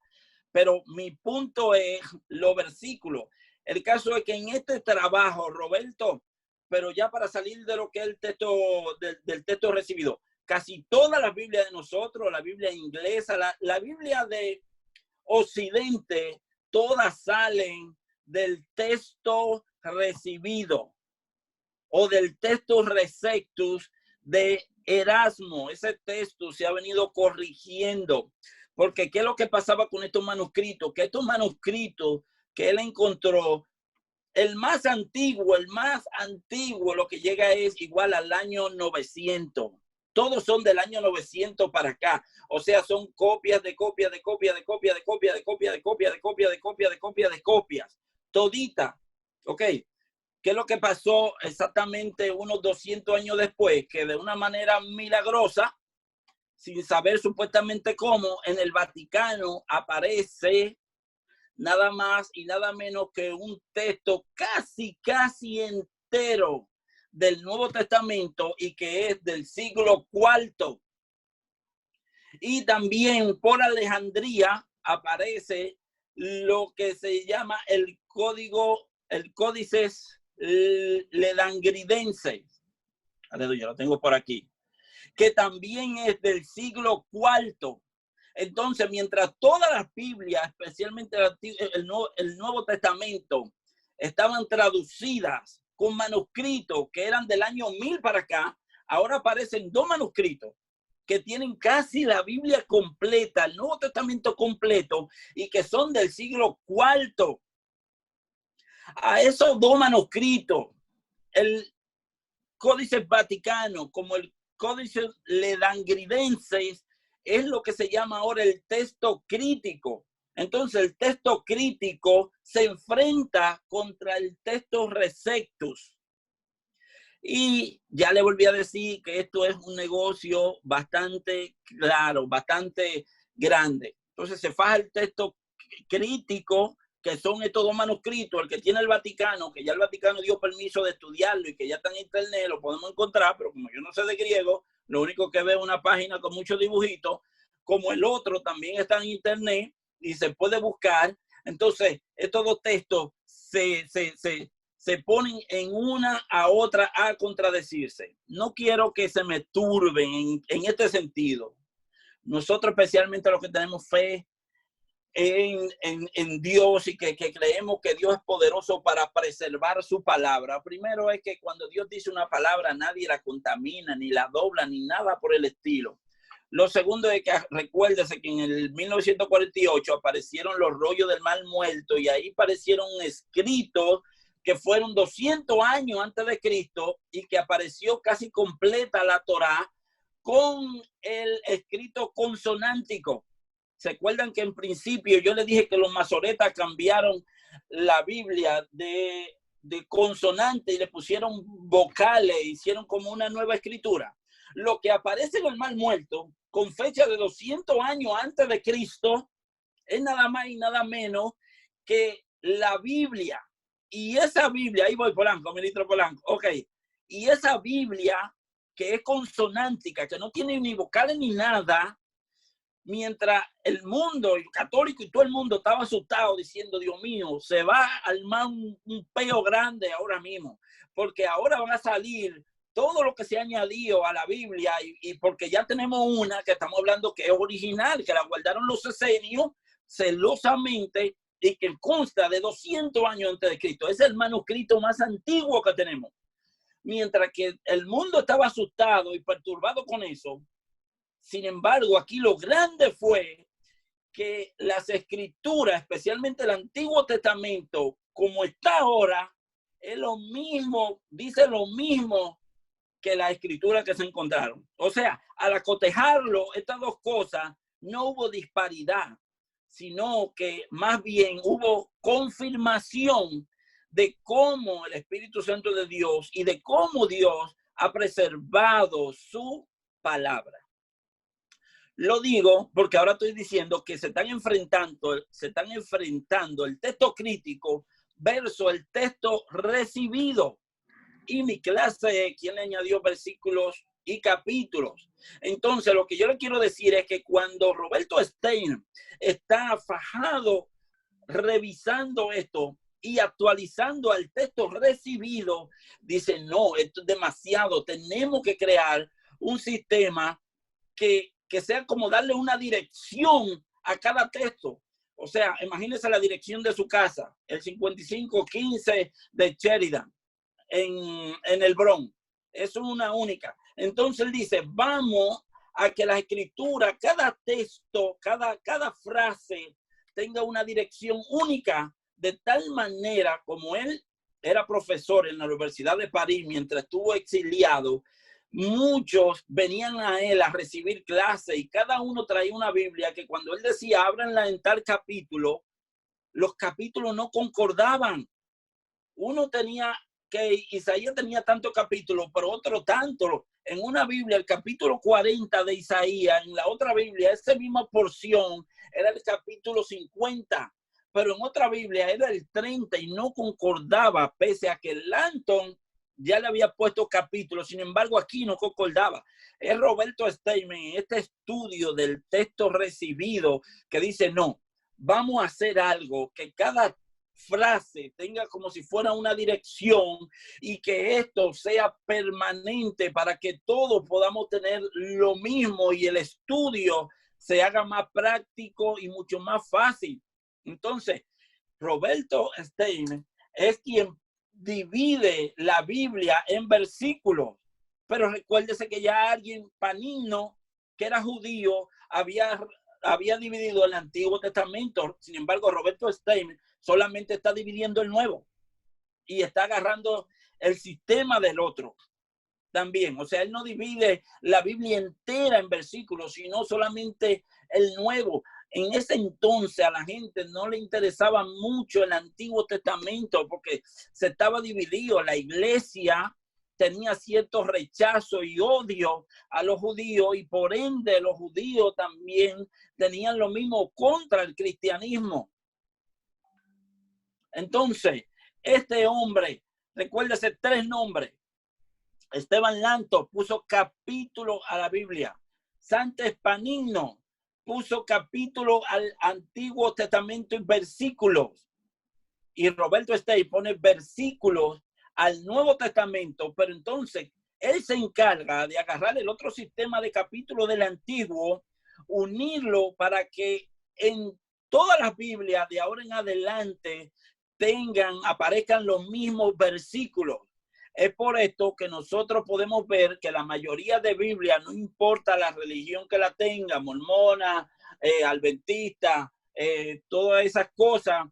Pero mi punto es los versículos. El caso es que en este trabajo, Roberto, pero ya para salir de lo que es el texto del texto recibido, casi todas las Biblias de nosotros, la Biblia inglesa, la Biblia de Occidente, todas salen del texto recibido o del Textus Receptus de Erasmo. Ese texto se ha venido corrigiendo, porque ¿qué es lo que pasaba con estos manuscritos? Que estos manuscritos que él encontró, el más antiguo, lo que llega es igual al año 900. Todos son del año 900 para acá. O sea, son copias de copias de copias de copias de copias de copias de copias de copias de copias de copias de copias. Todita. ¿Ok? ¿Qué es lo que pasó exactamente unos 200 años después? Que de una manera milagrosa, sin saber supuestamente cómo, en el Vaticano aparece nada más y nada menos que un texto casi entero del Nuevo Testamento, y que es del siglo IV. Y también por Alejandría aparece lo que se llama el Códices Ledangridenses. Aleluya, lo tengo por aquí. Que también es del siglo IV. Entonces, mientras todas las Biblias, especialmente el Nuevo Testamento, estaban traducidas con manuscritos que eran del año 1000 para acá, ahora aparecen 2 manuscritos que tienen casi la Biblia completa, el Nuevo Testamento completo, y que son del siglo IV. A esos 2 manuscritos, el Códice Vaticano como el Códice Ledangridenses, es lo que se llama ahora el texto crítico. Entonces, el texto crítico se enfrenta contra el Textus Receptus. Y ya le volví a decir que esto es un negocio bastante claro, bastante grande. Entonces, se faja el texto crítico, que son estos 2 manuscritos. El que tiene el Vaticano, que ya el Vaticano dio permiso de estudiarlo y que ya está en internet, lo podemos encontrar, pero como yo no sé de griego, lo único que veo es una página con muchos dibujitos. Como el otro también está en internet y se puede buscar. Entonces, estos 2 textos se ponen en una a otra a contradecirse. No quiero que se me turben en este sentido. Nosotros, especialmente los que tenemos fe en Dios y que creemos que Dios es poderoso para preservar su palabra. Primero es que cuando Dios dice una palabra, nadie la contamina, ni la dobla, ni nada por el estilo. Lo segundo es que recuérdese que en el 1948 aparecieron los rollos del Mar Muerto y ahí aparecieron escritos que fueron 200 años antes de Cristo y que apareció casi completa la Torá con el escrito consonántico. ¿Se acuerdan que en principio yo les dije que los masoretas cambiaron la Biblia de consonante y le pusieron vocales, hicieron como una nueva escritura? Lo que aparece en el Mar Muerto con fecha de 200 años antes de Cristo es nada más y nada menos que la Biblia. Y esa Biblia, ahí voy Polanco, ministro Polanco, ok, y esa Biblia que es consonántica, que no tiene ni vocales ni nada, mientras el mundo, el católico y todo el mundo estaba asustado diciendo, Dios mío, se va a armar un peo grande ahora mismo, porque ahora van a salir todo lo que se ha añadido a la Biblia y porque ya tenemos una que estamos hablando que es original, que la guardaron los esenios celosamente y que consta de 200 años antes de Cristo. Es el manuscrito más antiguo que tenemos. Mientras que el mundo estaba asustado y perturbado con eso, sin embargo, aquí lo grande fue que las escrituras, especialmente el Antiguo Testamento, como está ahora, es lo mismo, dice lo mismo que las escrituras que se encontraron. O sea, al acotejarlo, estas dos cosas, no hubo disparidad, sino que más bien hubo confirmación de cómo el Espíritu Santo de Dios y de cómo Dios ha preservado su palabra. Lo digo porque ahora estoy diciendo que se están enfrentando el texto crítico versus el texto recibido. Y mi clase, quien le añadió versículos y capítulos. Entonces, lo que yo le quiero decir es que cuando Roberto Stein está fajado revisando esto y actualizando al texto recibido, dice, no, esto es demasiado, tenemos que crear un sistema que sea como darle una dirección a cada texto. O sea, imagínense la dirección de su casa, el 5515 de Sheridan, en el Bronx. Es una única. Entonces él dice, vamos a que la escritura, cada texto, cada frase tenga una dirección única, de tal manera como él era profesor en la Universidad de París mientras estuvo exiliado. Muchos venían a él a recibir clases y cada uno traía una Biblia que cuando él decía, ábranla en tal capítulo, los capítulos no concordaban. Uno tenía que Isaías tenía tantos capítulos, pero otro tanto. En una Biblia, el capítulo 40 de Isaías, en la otra Biblia, esa misma porción era el capítulo 50, pero en otra Biblia era el 30 y no concordaba, pese a que Langton ya le había puesto capítulos. Sin embargo, aquí no concordaba. Es Roberto Stein, este estudio del texto recibido, que dice, no, vamos a hacer algo que cada frase tenga como si fuera una dirección y que esto sea permanente para que todos podamos tener lo mismo y el estudio se haga más práctico y mucho más fácil. Entonces, Roberto Stein es quien divide la Biblia en versículos, pero recuérdese que ya alguien, Panino, que era judío, había dividido el Antiguo Testamento. Sin embargo, Roberto Stein solamente está dividiendo el Nuevo y está agarrando el sistema del otro también. O sea, él no divide la Biblia entera en versículos, sino solamente el Nuevo. En ese entonces a la gente no le interesaba mucho el Antiguo Testamento porque se estaba dividido. La iglesia tenía cierto rechazo y odio a los judíos y por ende los judíos también tenían lo mismo contra el cristianismo. Entonces, este hombre, recuérdese 3 nombres. Esteban Langton puso capítulo a la Biblia. Santo Panino puso capítulo al Antiguo Testamento y versículos. Y Roberto Stein pone versículos al Nuevo Testamento, pero entonces él se encarga de agarrar el otro sistema de capítulos del Antiguo, unirlo para que en todas las Biblias de ahora en adelante aparezcan los mismos versículos. Es por esto que nosotros podemos ver que la mayoría de Biblias, no importa la religión que la tenga, mormona, adventista, todas esas cosas,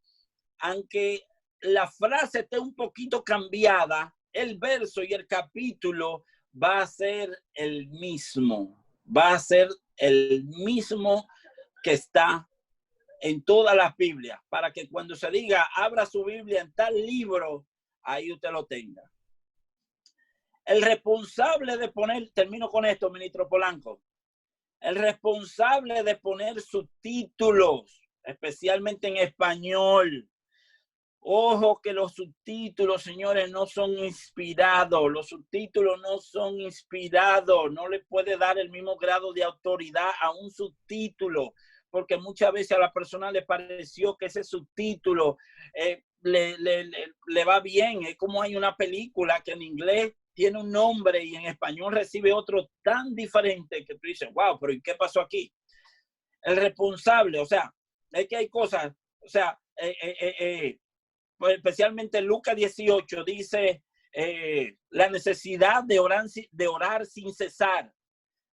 aunque la frase esté un poquito cambiada, el verso y el capítulo va a ser el mismo. Va a ser el mismo que está en todas las Biblias, para que cuando se diga, abra su Biblia en tal libro, ahí usted lo tenga. El responsable de poner, termino con esto, ministro Polanco, el responsable de poner subtítulos, especialmente en español. Ojo que los subtítulos, señores, no son inspirados. Los subtítulos no son inspirados. No le puede dar el mismo grado de autoridad a un subtítulo, porque muchas veces a la persona le pareció que ese subtítulo le va bien. Es como hay una película que en inglés tiene un nombre y en español recibe otro tan diferente que tú dices, wow, pero ¿y qué pasó aquí? El responsable, o sea, es que hay cosas, o sea, pues especialmente Lucas 18 dice la necesidad de orar sin cesar.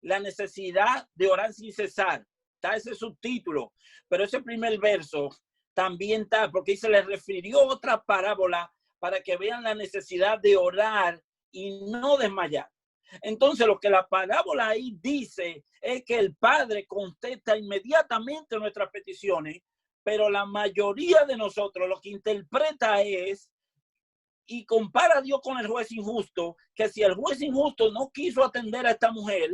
La necesidad de orar sin cesar. Está ese subtítulo, pero ese primer verso también está, porque se le refirió otra parábola para que vean la necesidad de orar y no desmayar. Entonces, lo que la parábola ahí dice es que el Padre contesta inmediatamente nuestras peticiones, pero la mayoría de nosotros lo que interpreta es y compara a Dios con el juez injusto, que si el juez injusto no quiso atender a esta mujer,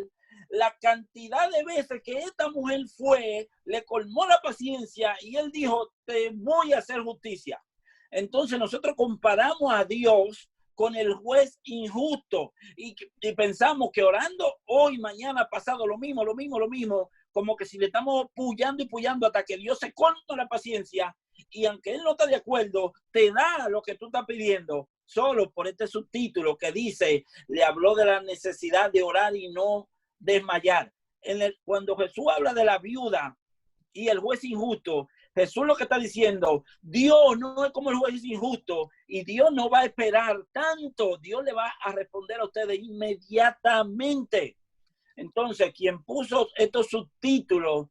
la cantidad de veces que esta mujer fue, le colmó la paciencia y él dijo, te voy a hacer justicia. Entonces nosotros comparamos a Dios con el juez injusto y pensamos que orando hoy, mañana, pasado, lo mismo, como que si le estamos puyando y puyando hasta que Dios se colma la paciencia y aunque él no está de acuerdo, te da lo que tú estás pidiendo solo por este subtítulo que dice, le habló de la necesidad de orar y no desmayar. Cuando Jesús habla de la viuda y el juez injusto, Jesús lo que está diciendo, Dios no es como el juez injusto y Dios no va a esperar tanto, Dios le va a responder a ustedes inmediatamente. Entonces, quien puso estos subtítulos,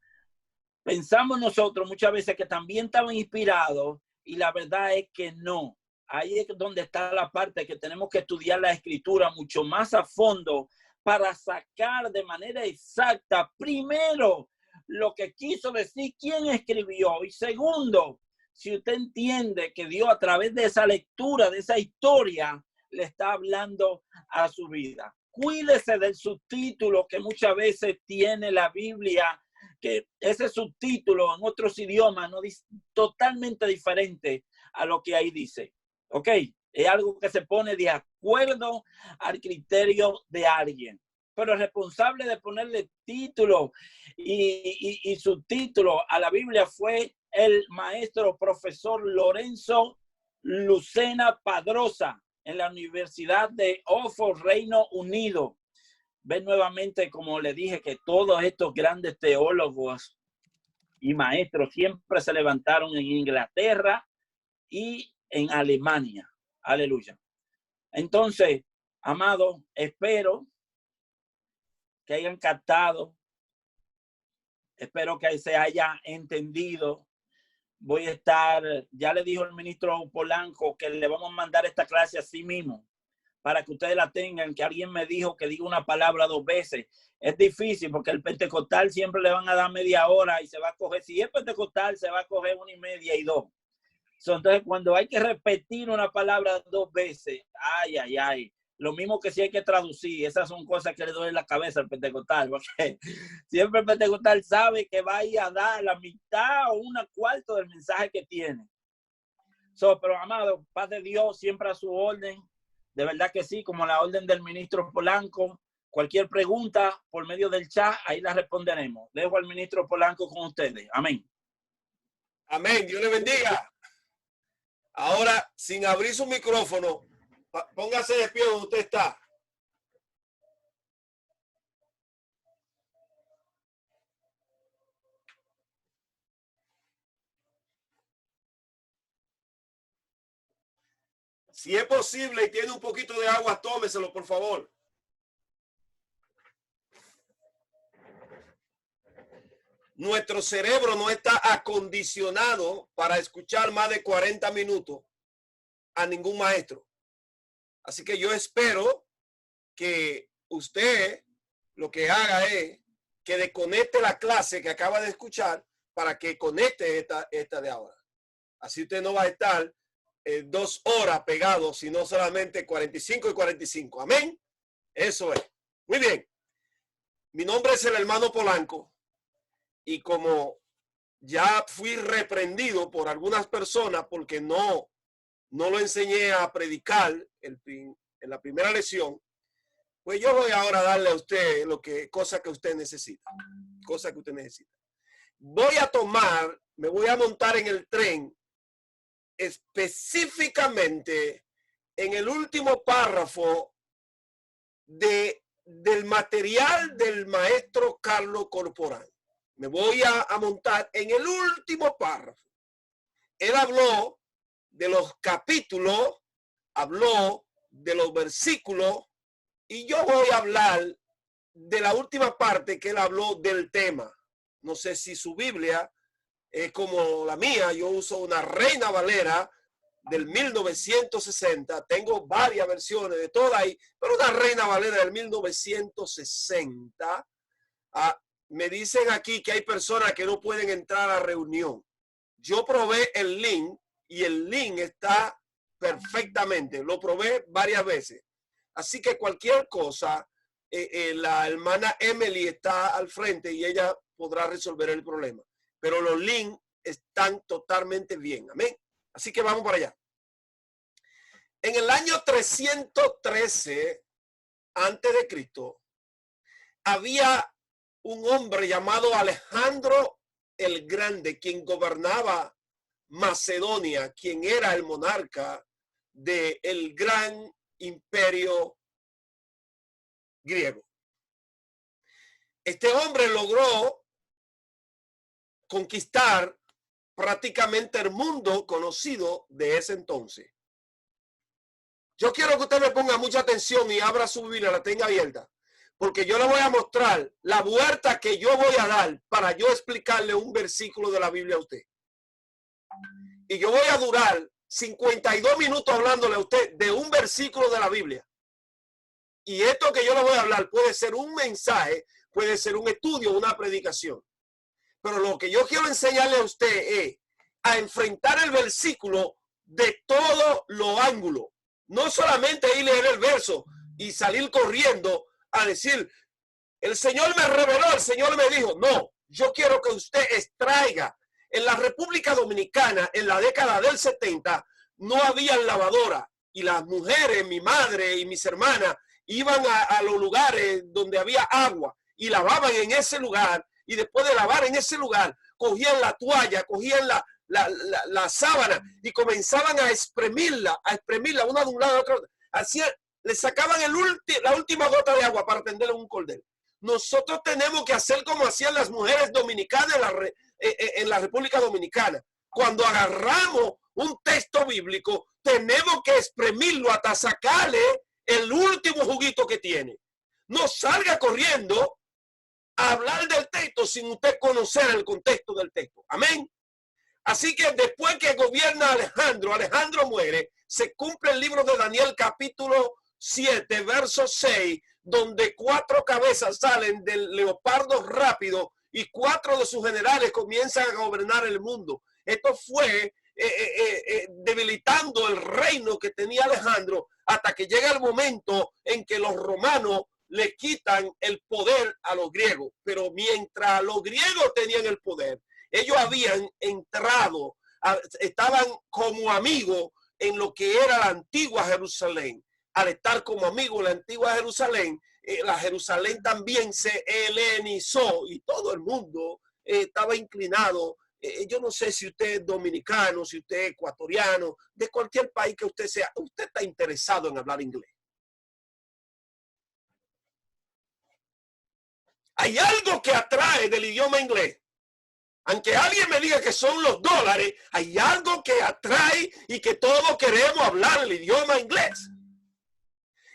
pensamos nosotros muchas veces que también estaban inspirados y la verdad es que no. Ahí es donde está la parte que tenemos que estudiar la escritura mucho más a fondo para sacar de manera exacta, primero, lo que quiso decir quién escribió y segundo, si usted entiende que Dios a través de esa lectura, de esa historia, le está hablando a su vida. Cuídese del subtítulo que muchas veces tiene la Biblia, que ese subtítulo en otros idiomas no dice totalmente diferente a lo que ahí dice. ¿Ok? Es algo que se pone de acuerdo al criterio de alguien. Pero el responsable de ponerle título y subtítulo a la Biblia fue el maestro profesor Lorenzo Lucena Padrosa en la Universidad de Oxford, Reino Unido. Ven nuevamente, como le dije, que todos estos grandes teólogos y maestros siempre se levantaron en Inglaterra y en Alemania. Aleluya. Entonces, amado, espero que hayan captado, espero que se haya entendido. Voy a estar, ya le dijo el ministro Polanco que le vamos a mandar esta clase a sí mismo para que ustedes la tengan, que alguien me dijo que diga una palabra 2 veces. Es difícil porque el pentecostal siempre le van a dar media hora y se va a coger, si es pentecostal se va a coger 1:30 y 2. Entonces cuando hay que repetir una palabra 2 veces, ay, lo mismo que si hay que traducir, esas son cosas que le duelen la cabeza al pentecostal, porque siempre el pentecostal sabe que va a ir a dar la mitad o 1/4 del mensaje que tiene. Pero amado, paz de Dios, siempre a su orden. De verdad que sí, como la orden del ministro Polanco. Cualquier pregunta por medio del chat, ahí la responderemos. Dejo al ministro Polanco con ustedes. Amén. Amén. Dios le bendiga. Ahora, sin abrir su micrófono, póngase de pie donde usted está. Si es posible y tiene un poquito de agua, tómeselo, por favor. Nuestro cerebro no está acondicionado para escuchar más de 40 minutos a ningún maestro. Así que yo espero que usted lo que haga es que desconecte la clase que acaba de escuchar para que conecte esta de ahora. Así usted no va a estar 2 horas pegado, sino solamente 45 y 45. Amén. Eso es. Muy bien. Mi nombre es el hermano Polanco. Y como ya fui reprendido por algunas personas porque no lo enseñé a predicar en la primera lección, pues yo voy ahora a darle a usted cosa que usted necesita. Cosa que usted necesita. Me voy a montar en el tren específicamente en el último párrafo del material del maestro Carlos Corporán. Me voy a montar en el último párrafo. Él habló de los capítulos, habló de los versículos, y yo voy a hablar de la última parte que él habló del tema. No sé si su Biblia es como la mía. Yo uso una Reina Valera del 1960. Tengo varias versiones de todas ahí, pero una Reina Valera del 1960. Me dicen aquí que hay personas que no pueden entrar a la reunión. Yo probé el link y el link está perfectamente. Lo probé varias veces. Así que cualquier cosa, la hermana Emily está al frente y ella podrá resolver el problema. Pero los links están totalmente bien. Amén. Así que vamos para allá. En el año 313 antes de Cristo, había un hombre llamado Alejandro el Grande, quien gobernaba Macedonia, quien era el monarca del gran imperio griego. Este hombre logró conquistar prácticamente el mundo conocido de ese entonces. Yo quiero que usted me ponga mucha atención y abra su Biblia, la tenga abierta, porque yo le voy a mostrar la vuelta que yo voy a dar para yo explicarle un versículo de la Biblia a usted. Y yo voy a durar 52 minutos hablándole a usted de un versículo de la Biblia. Y esto que yo le voy a hablar puede ser un mensaje, puede ser un estudio, una predicación. Pero lo que yo quiero enseñarle a usted es a enfrentar el versículo de todos los ángulos. No solamente ir a leer el verso y salir corriendo a decir, el Señor me reveló, el Señor me dijo. No, yo quiero que usted extraiga. En la República Dominicana, en la década del 70, no había lavadora. Y las mujeres, mi madre y mis hermanas, iban a los lugares donde había agua y lavaban en ese lugar. Y después de lavar en ese lugar, cogían la toalla, cogían la sábana y comenzaban a exprimirla una de un lado a otro. Así le sacaban la última gota de agua para tenderle un cordero. Nosotros tenemos que hacer como hacían las mujeres dominicanas en la República Dominicana. Cuando agarramos un texto bíblico, tenemos que exprimirlo hasta sacarle el último juguito que tiene. No salga corriendo a hablar del texto sin usted conocer el contexto del texto. Amén. Así que después que gobierna Alejandro muere, se cumple el libro de Daniel capítulo 7, verso 6, donde 4 cabezas salen del leopardo rápido y 4 de sus generales comienzan a gobernar el mundo. Esto fue debilitando el reino que tenía Alejandro hasta que llega el momento en que los romanos le quitan el poder a los griegos. Pero mientras los griegos tenían el poder, ellos habían entrado, estaban como amigos en lo que era la antigua Jerusalén. Al estar como amigos en la antigua Jerusalén, la Jerusalén también se helenizó y todo el mundo estaba inclinado. Yo no sé si usted es dominicano, si usted es ecuatoriano, de cualquier país que usted sea, usted está interesado en hablar inglés. Hay algo que atrae del idioma inglés. Aunque alguien me diga que son los dólares, hay algo que atrae y que todos queremos hablar el idioma inglés.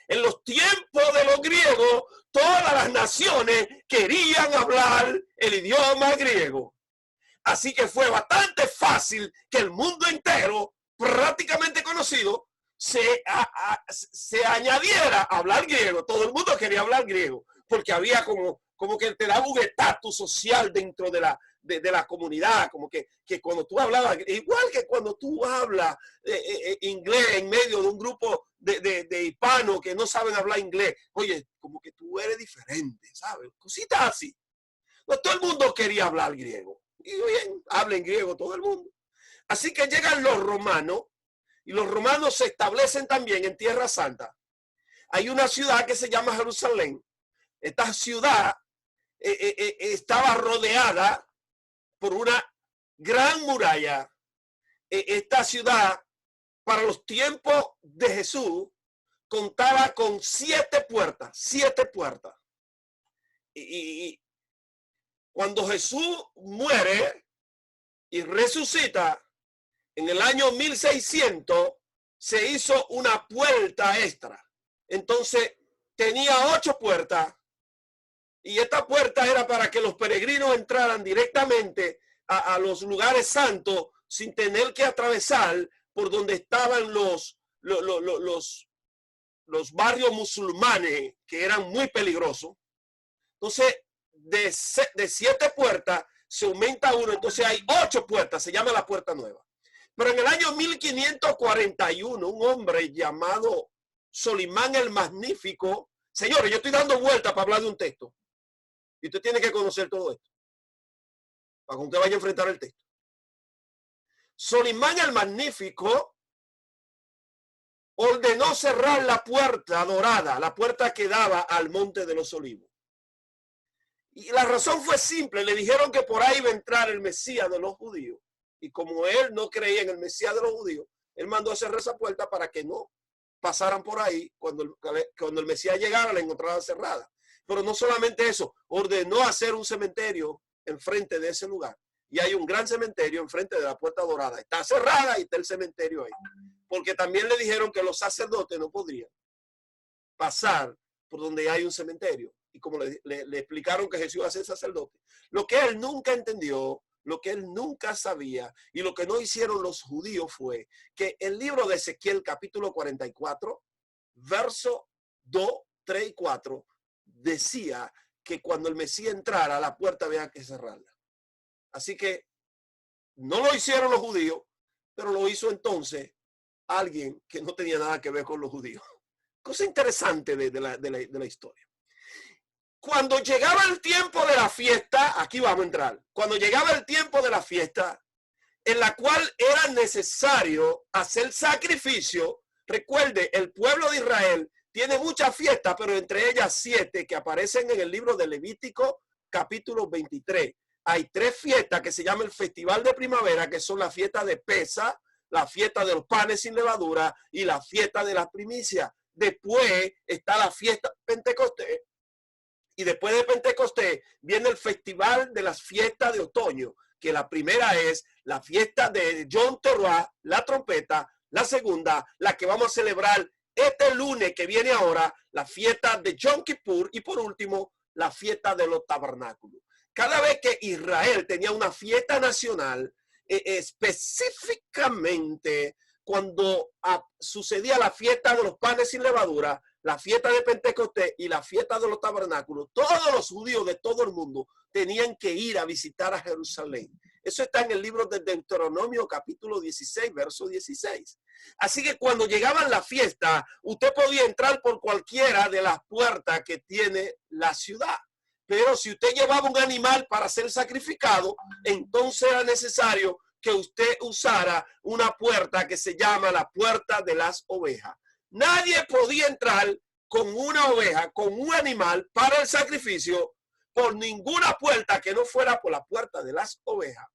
En los tiempos de los griegos, todas las naciones querían hablar el idioma griego. Así que fue bastante fácil que el mundo entero, prácticamente conocido, se añadiera a hablar griego. Todo el mundo quería hablar griego, porque había como que te daba un estatus social dentro de la comunidad, como que cuando tú hablabas, igual que cuando tú hablas inglés en medio de un grupo de hispanos que no saben hablar inglés, oye, como que tú eres diferente, ¿sabes? Cositas así. No, todo el mundo quería hablar griego. Y bien, hablen griego todo el mundo. Así que llegan los romanos, y los romanos se establecen también en Tierra Santa. Hay una ciudad que se llama Jerusalén. Esta ciudad estaba rodeada por una gran muralla. Esta ciudad, para los tiempos de Jesús, contaba con 7 puertas. 7 puertas. Y cuando Jesús muere y resucita, en el año 1600 se hizo una puerta extra. Entonces tenía 8 puertas. Y esta puerta era para que los peregrinos entraran directamente a los lugares santos sin tener que atravesar por donde estaban los barrios musulmanes, que eran muy peligrosos. Entonces, de 7 puertas se aumenta 1, entonces hay 8 puertas, se llama la puerta nueva. Pero en el año 1541, un hombre llamado Solimán el Magnífico, señores, yo estoy dando vueltas para hablar de un texto. Y usted tiene que conocer todo esto, para que usted vaya a enfrentar el texto. Solimán el Magnífico ordenó cerrar la puerta dorada, la puerta que daba al Monte de los Olivos. Y la razón fue simple, le dijeron que por ahí iba a entrar el Mesías de los judíos. Y como él no creía en el Mesías de los judíos, él mandó a cerrar esa puerta para que no pasaran por ahí. Cuando el Mesías llegara, la encontraban cerrada. Pero no solamente eso, ordenó hacer un cementerio enfrente de ese lugar. Y hay un gran cementerio enfrente de la puerta dorada. Está cerrada y está el cementerio ahí. Porque también le dijeron que los sacerdotes no podrían pasar por donde hay un cementerio. Y como le explicaron que Jesús iba a ser sacerdote. Lo que él nunca entendió, lo que él nunca sabía y lo que no hicieron los judíos fue que el libro de Ezequiel capítulo 44, verso 2, 3 y 4, decía que cuando el Mesías entrara, la puerta había que cerrarla. Así que no lo hicieron los judíos, pero lo hizo entonces alguien que no tenía nada que ver con los judíos. Cosa interesante de la historia. Cuando llegaba el tiempo de la fiesta, aquí vamos a entrar. Cuando llegaba el tiempo de la fiesta, en la cual era necesario hacer sacrificio, recuerde, el pueblo de Israel tiene muchas fiestas, pero entre ellas 7 que aparecen en el libro de Levítico, capítulo 23. Hay 3 fiestas que se llaman el Festival de Primavera, que son la fiesta de Pesa, la fiesta de los panes sin levadura y la fiesta de las primicias. Después está la fiesta de Pentecostés. Y después de Pentecostés viene el Festival de las Fiestas de Otoño, que la primera es la fiesta de Yom Teruah, la trompeta. La segunda, la que vamos a celebrar este lunes que viene ahora, la fiesta de Yom Kippur. Y por último, la fiesta de los tabernáculos. Cada vez que Israel tenía una fiesta nacional, específicamente cuando sucedía la fiesta de los panes sin levadura, la fiesta de Pentecostés y la fiesta de los tabernáculos, todos los judíos de todo el mundo tenían que ir a visitar a Jerusalén. Eso está en el libro de Deuteronomio capítulo 16, verso 16. Así que cuando llegaban la fiesta, usted podía entrar por cualquiera de las puertas que tiene la ciudad. Pero si usted llevaba un animal para ser sacrificado, entonces era necesario que usted usara una puerta que se llama la puerta de las ovejas. Nadie podía entrar con una oveja, con un animal para el sacrificio por ninguna puerta que no fuera por la puerta de las ovejas.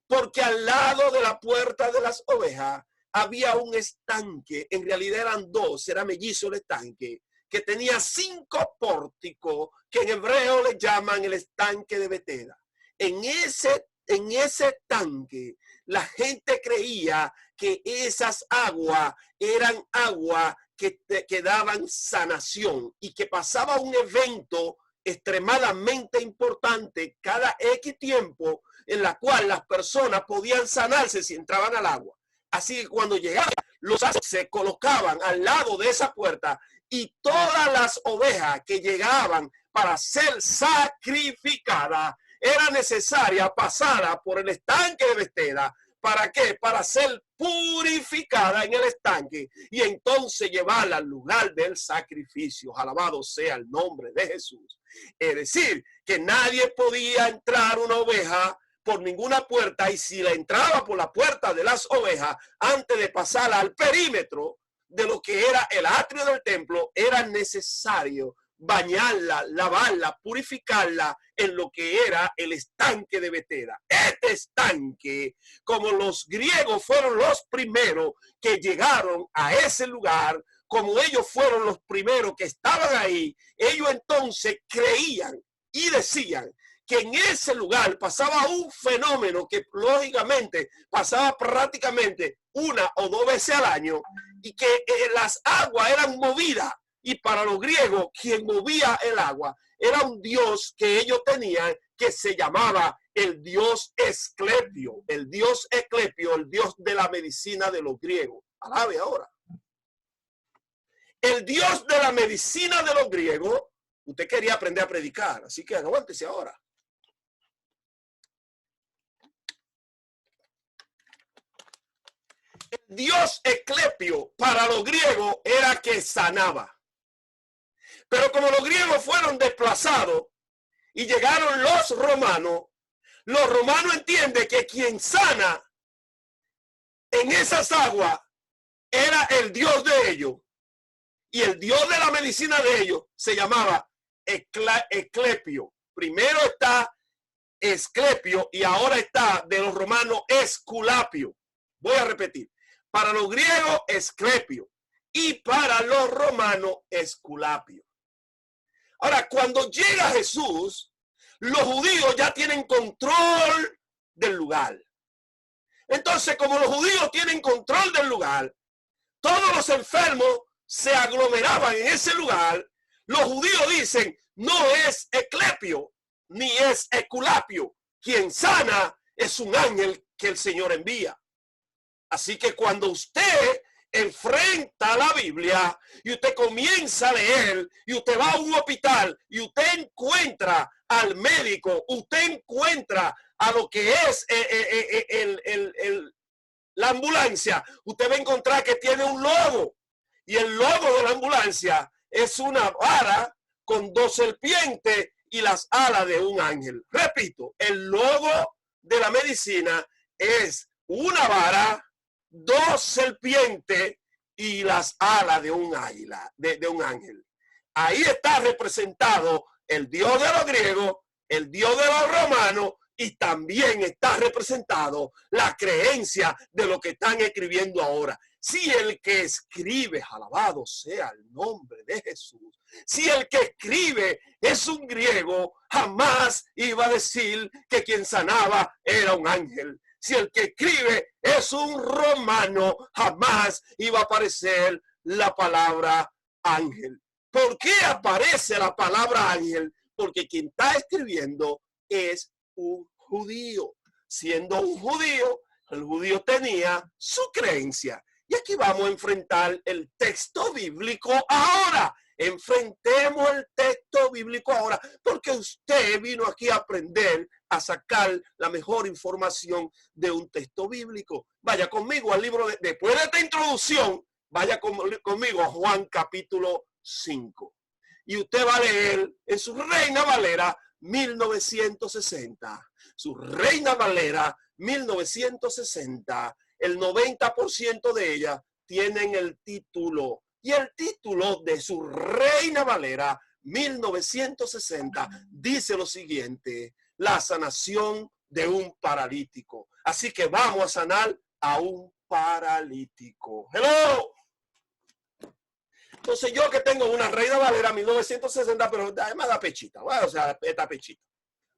Porque al lado de la puerta de las ovejas había un estanque, en realidad eran 2, era mellizo el estanque, que tenía 5 pórticos que en hebreo le llaman el estanque de Betesda. En ese en ese estanque, la gente creía que esas aguas eran aguas que daban sanación y que pasaba un evento extremadamente importante cada X tiempo en la cual las personas podían sanarse si entraban al agua. Así que cuando llegaban, los se colocaban al lado de esa puerta y todas las ovejas que llegaban para ser sacrificadas era necesaria pasar por el estanque de Betesda. ¿Para qué? Para ser purificada en el estanque y entonces llevarla al lugar del sacrificio. Alabado sea el nombre de Jesús. Es decir, que nadie podía entrar una oveja por ninguna puerta, y si la entraba por la puerta de las ovejas, antes de pasar al perímetro de lo que era el atrio del templo, era necesario bañarla, lavarla, purificarla en lo que era el estanque de Betesda. Este estanque, como los griegos fueron los primeros que llegaron a ese lugar, como ellos fueron los primeros que estaban ahí, ellos entonces creían y decían que en ese lugar pasaba un fenómeno que lógicamente pasaba prácticamente 1 o 2 veces al año, y que las aguas eran movidas. Y para los griegos, quien movía el agua era un dios que ellos tenían, que se llamaba el dios Esclepio. El dios Esclepio, el dios de la medicina de los griegos. Alabe ahora. El dios de la medicina de los griegos. Usted quería aprender a predicar, así que aguántese ahora. El dios Esclepio para los griegos era que sanaba. Pero como los griegos fueron desplazados y llegaron los romanos entienden que quien sana en esas aguas era el dios de ellos. Y el dios de la medicina de ellos se llamaba Esclepio. Primero está Esclepio y ahora está de los romanos Esculapio. Voy a repetir. Para los griegos, Esclepio. Y para los romanos, Esculapio. Ahora, cuando llega Jesús, los judíos ya tienen control del lugar. Entonces, como los judíos tienen control del lugar, todos los enfermos se aglomeraban en ese lugar. Los judíos dicen, no es Esclepio, ni es Esculapio. Quien sana es un ángel que el Señor envía. Así que cuando usted enfrenta la Biblia y usted comienza a leer y usted va a un hospital y usted encuentra al médico, usted encuentra a lo que es la ambulancia, usted va a encontrar que tiene un logo, y el logo de la ambulancia es una vara con 2 serpientes y las alas de un ángel. Repito, el logo de la medicina es una vara, 2 serpientes y las alas de un águila, de un ángel. Ahí está representado el dios de los griegos, el dios de los romanos, y también está representado la creencia de lo que están escribiendo ahora. Si el que escribe, alabado sea el nombre de Jesús, si el que escribe es un griego, jamás iba a decir que quien sanaba era un ángel. Si el que escribe es un romano, jamás iba a aparecer la palabra ángel. ¿Por qué aparece la palabra ángel? Porque quien está escribiendo es un judío. Siendo un judío, el judío tenía su creencia. Y aquí vamos a enfrentar el texto bíblico ahora. Enfrentemos el texto bíblico ahora, porque usted vino aquí a aprender a sacar la mejor información de un texto bíblico. Vaya conmigo al libro, después de esta introducción, vaya conmigo a Juan capítulo 5. Y usted va a leer en su Reina Valera 1960. Su Reina Valera 1960, el 90% de ella tienen el título. Y el título de su Reina Valera 1960 dice lo siguiente: la sanación de un paralítico. Así que vamos a sanar a un paralítico. ¡Hello! Entonces yo que tengo una Reina Valera 1960, pero además da pechita, o sea, esta pechita.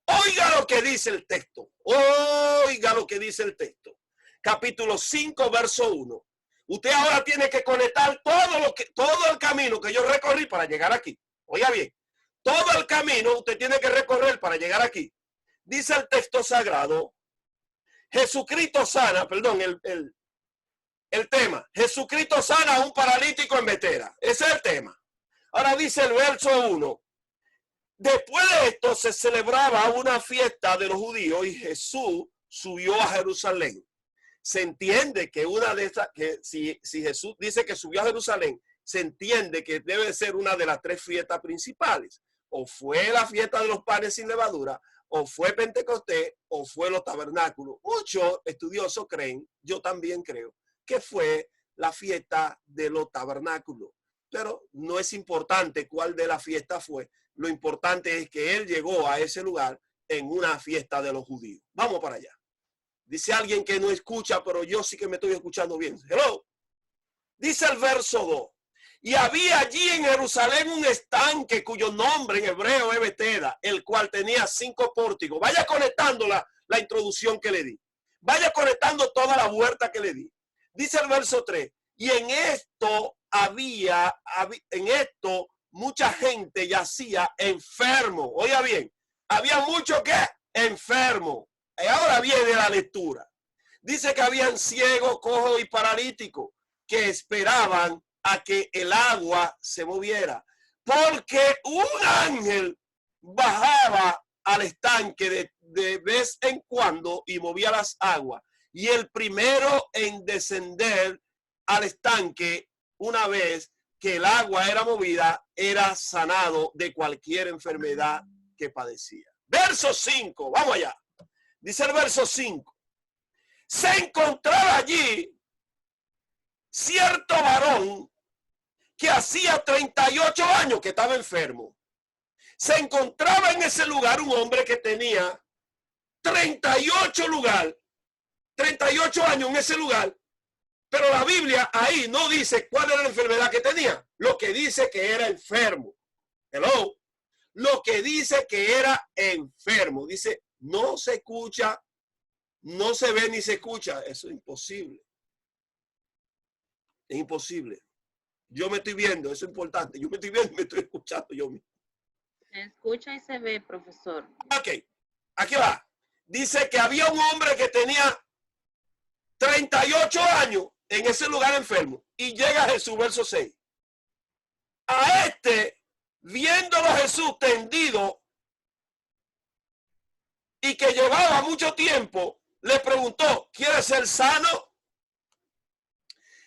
Oiga lo que dice el texto. Oiga lo que dice el texto. Capítulo 5, verso 1. Usted ahora tiene que conectar todo el camino que yo recorrí para llegar aquí. Oiga bien, todo el camino usted tiene que recorrer para llegar aquí. Dice el texto sagrado, Jesucristo sana, perdón, el tema. Jesucristo sana a un paralítico en Betesda. Ese es el tema. Ahora dice el verso 1. Después de esto se celebraba una fiesta de los judíos y Jesús subió a Jerusalén. Se entiende que una de estas, que si Jesús dice que subió a Jerusalén, se entiende que debe ser una de las tres fiestas principales. O fue la fiesta de los panes sin levadura, o fue Pentecostés, o fue los tabernáculos. Muchos estudiosos creen, yo también creo, que fue la fiesta de los tabernáculos. Pero no es importante cuál de las fiestas fue. Lo importante es que él llegó a ese lugar en una fiesta de los judíos. Vamos para allá. Dice alguien que no escucha, pero yo sí que me estoy escuchando bien. Hello. Dice el verso 2. Y había allí en Jerusalén un estanque cuyo nombre en hebreo es Betesda, el cual tenía 5 pórticos. Vaya conectando la introducción que le di. Vaya conectando toda la vuelta que le di. Dice el verso 3. Y en esto mucha gente yacía enfermo. Oiga bien, había mucho que enfermo. Y ahora viene la lectura. Dice que habían ciegos, cojos y paralíticos que esperaban a que el agua se moviera. Porque un ángel bajaba al estanque de vez en cuando y movía las aguas. Y el primero en descender al estanque una vez que el agua era movida, era sanado de cualquier enfermedad que padecía. Verso 5, vamos allá. Dice el verso 5. Se encontraba allí cierto varón que hacía 38 años que estaba enfermo. Se encontraba en ese lugar un hombre que tenía 38 años en ese lugar. Pero la Biblia ahí no dice cuál era la enfermedad que tenía. Lo que dice que era enfermo. Hello. Lo que dice que era enfermo. Dice, no se escucha, no se ve ni se escucha. Eso es imposible. Es imposible. Yo me estoy viendo, eso es importante. Yo me estoy viendo y me estoy escuchando yo mismo. Se escucha y se ve, profesor. Ok, aquí va. Dice que había un hombre que tenía 38 años en ese lugar enfermo. Y llega Jesús, verso 6. A este, viéndolo Jesús tendido y que llevaba mucho tiempo, le preguntó, ¿quiere ser sano?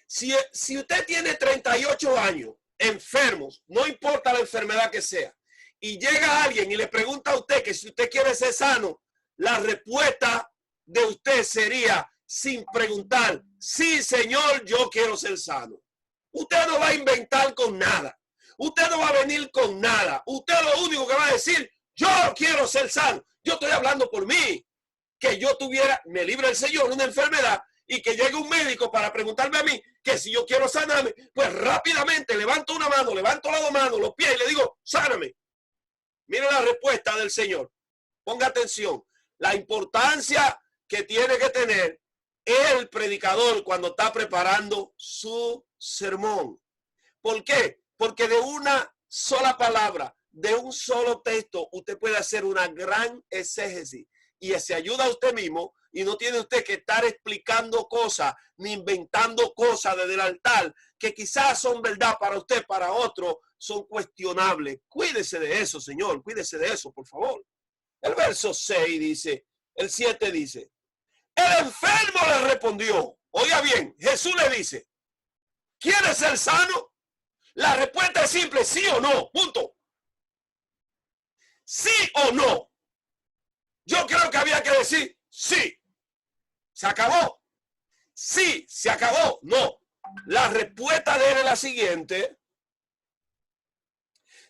Si usted tiene 38 años enfermos, no importa la enfermedad que sea, y llega alguien y le pregunta a usted que si usted quiere ser sano, la respuesta de usted sería, sin preguntar, sí, Señor, yo quiero ser sano. Usted no va a inventar con nada. Usted no va a venir con nada. Usted lo único que va a decir, yo quiero ser sano. Yo estoy hablando por mí. Que yo me libre el Señor una enfermedad y que llegue un médico para preguntarme a mí que si yo quiero sanarme, pues rápidamente levanto una mano, levanto las dos manos, los pies y le digo, sáname. Mire la respuesta del Señor. Ponga atención. La importancia que tiene que tener el predicador cuando está preparando su sermón. ¿Por qué? Porque de una sola palabra, de un solo texto, usted puede hacer una gran exégesis y se ayuda a usted mismo y no tiene usted que estar explicando cosas ni inventando cosas desde el altar que quizás son verdad para usted, para otro son cuestionables. Cuídese de eso, Señor, cuídese de eso, por favor. El verso 6 dice, el 7 dice, el enfermo le respondió, oiga bien, Jesús le dice, ¿quieres ser sano? La respuesta es simple, sí o no, punto. Sí o no. Yo creo que había que decir sí. ¿Se acabó? Sí, se acabó. No. La respuesta de él es la siguiente.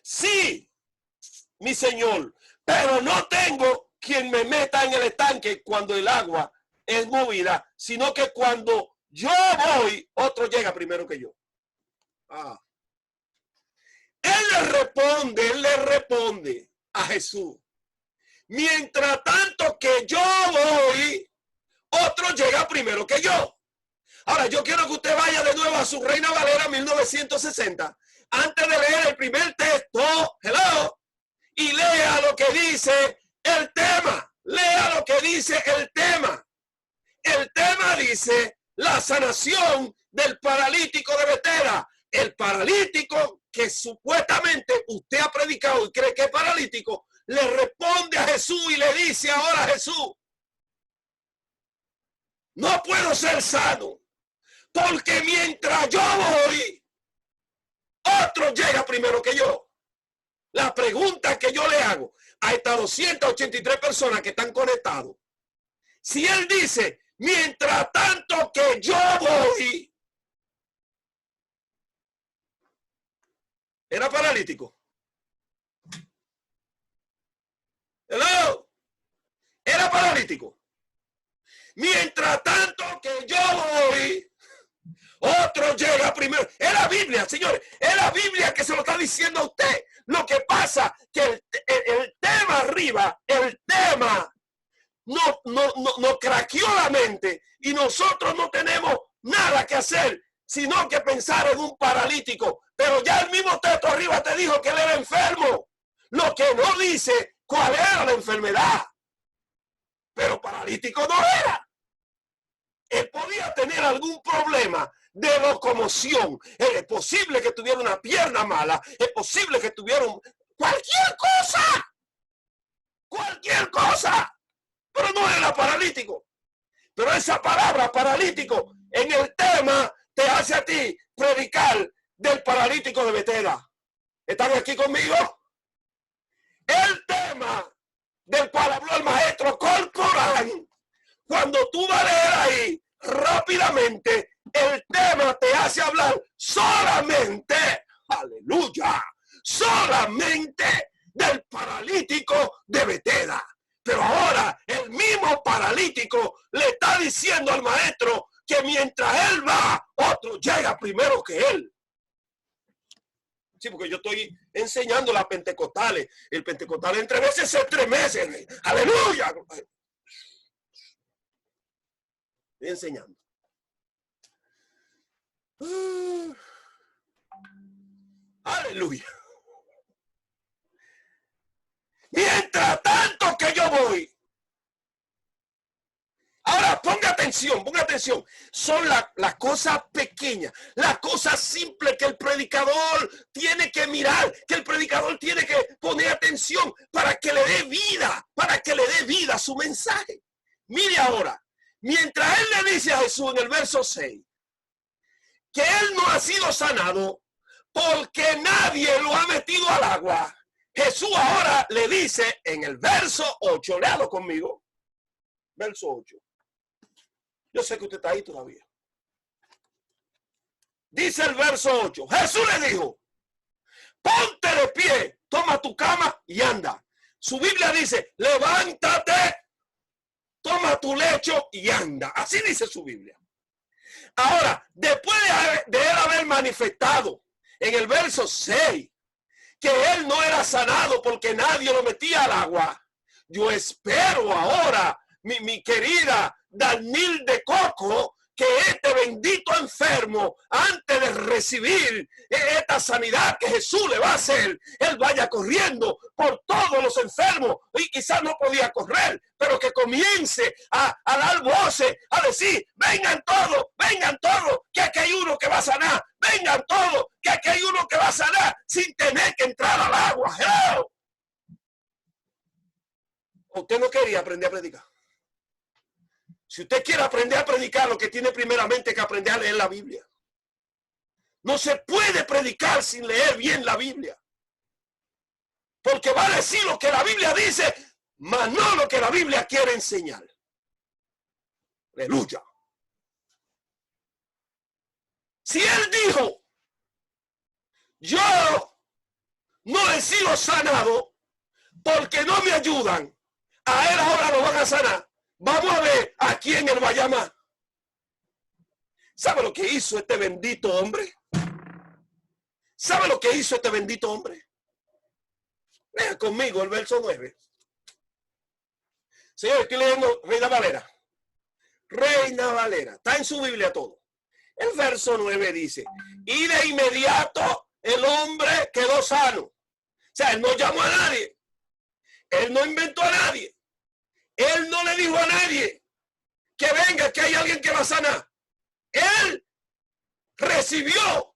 Sí, mi Señor, pero no tengo quien me meta en el estanque cuando el agua es movida, sino que cuando yo voy, otro llega primero que yo. Él le responde a Jesús. mientras tanto que yo voy, otro llega primero que yo. Ahora, yo quiero que usted vaya de nuevo a su Reina Valera 1960, antes de leer el primer texto, hello, y lea lo que dice el tema. Lea lo que dice el tema. El tema dice la sanación del paralítico de Betesda. El paralítico que supuestamente usted ha predicado y cree que es paralítico, le responde a Jesús y le dice ahora a Jesús: no puedo ser sano, porque mientras yo voy, otro llega primero que yo. La pregunta que yo le hago a estas 283 personas que están conectados, si él dice, mientras tanto que yo voy, ¿era paralítico? Hello. Era paralítico. Mientras tanto que yo voy, otro llega primero. Es la Biblia, señores. Es la Biblia que se lo está diciendo a usted. Lo que pasa que el tema arriba, el tema no craqueó la mente y nosotros no tenemos nada que hacer sino que pensar en un paralítico. Pero ya el mismo texto arriba te dijo que él era enfermo. Lo que no dice cuál era la enfermedad. Pero paralítico no era. Él podía tener algún problema de locomoción. Es posible que tuviera una pierna mala. Es posible que tuviera cualquier cosa. Cualquier cosa. Pero no era paralítico. Pero esa palabra paralítico en el tema te hace a ti predicar del paralítico de Betesda. ¿Están aquí conmigo? El tema del cual habló el maestro corporal, cuando tú vas a leer ahí rápidamente, el tema te hace hablar solamente, aleluya, solamente del paralítico de Betesda. Pero ahora el mismo paralítico le está diciendo al maestro que mientras él va, otro llega primero que él. Sí, porque yo estoy enseñando las pentecostales. El pentecostal entre veces es 3 meses. ¡Aleluya! Estoy enseñando. ¡Aleluya! Mientras tanto que yo voy. Ahora ponga atención, ponga atención. Son las cosas pequeñas, las cosas simples que el predicador tiene que mirar, que el predicador tiene que poner atención para que le dé vida a su mensaje. Mire ahora, mientras él le dice a Jesús en el verso 6 que él no ha sido sanado porque nadie lo ha metido al agua, Jesús ahora le dice en el verso 8, léalo conmigo, verso 8. Yo sé que usted está ahí todavía. Dice el verso 8. Jesús le dijo, ponte de pie, toma tu cama y anda. Su Biblia dice, levántate, toma tu lecho y anda. Así dice su Biblia. Ahora, después de él haber manifestado en el verso 6 que él no era sanado porque nadie lo metía al agua, yo espero ahora, mi querida Danil de Coco, que este bendito enfermo, antes de recibir esta sanidad que Jesús le va a hacer, él vaya corriendo por todos los enfermos, y quizás no podía correr, pero que comience a dar voces, a decir, vengan todos, que aquí hay uno que va a sanar, vengan todos, que aquí hay uno que va a sanar, sin tener que entrar al agua. ¡Hello! Usted no quería aprender a predicar. Si usted quiere aprender a predicar, lo que tiene primeramente que aprender a leer la Biblia. No se puede predicar sin leer bien la Biblia. Porque va a decir lo que la Biblia dice, mas no lo que la Biblia quiere enseñar. Aleluya. Si él dijo, yo no he sido sanado porque no me ayudan, a él ahora lo van a sanar. Vamos a ver a quién él va a llamar. ¿Sabe lo que hizo este bendito hombre? ¿Sabe lo que hizo este bendito hombre? Lea conmigo el verso 9. Señor, estoy leyendo Reina Valera. Reina Valera. Está en su Biblia todo. El verso 9 dice, y de inmediato el hombre quedó sano. O sea, él no llamó a nadie. Él no inventó a nadie. Él no le dijo a nadie que venga, que hay alguien que va a sanar. Él recibió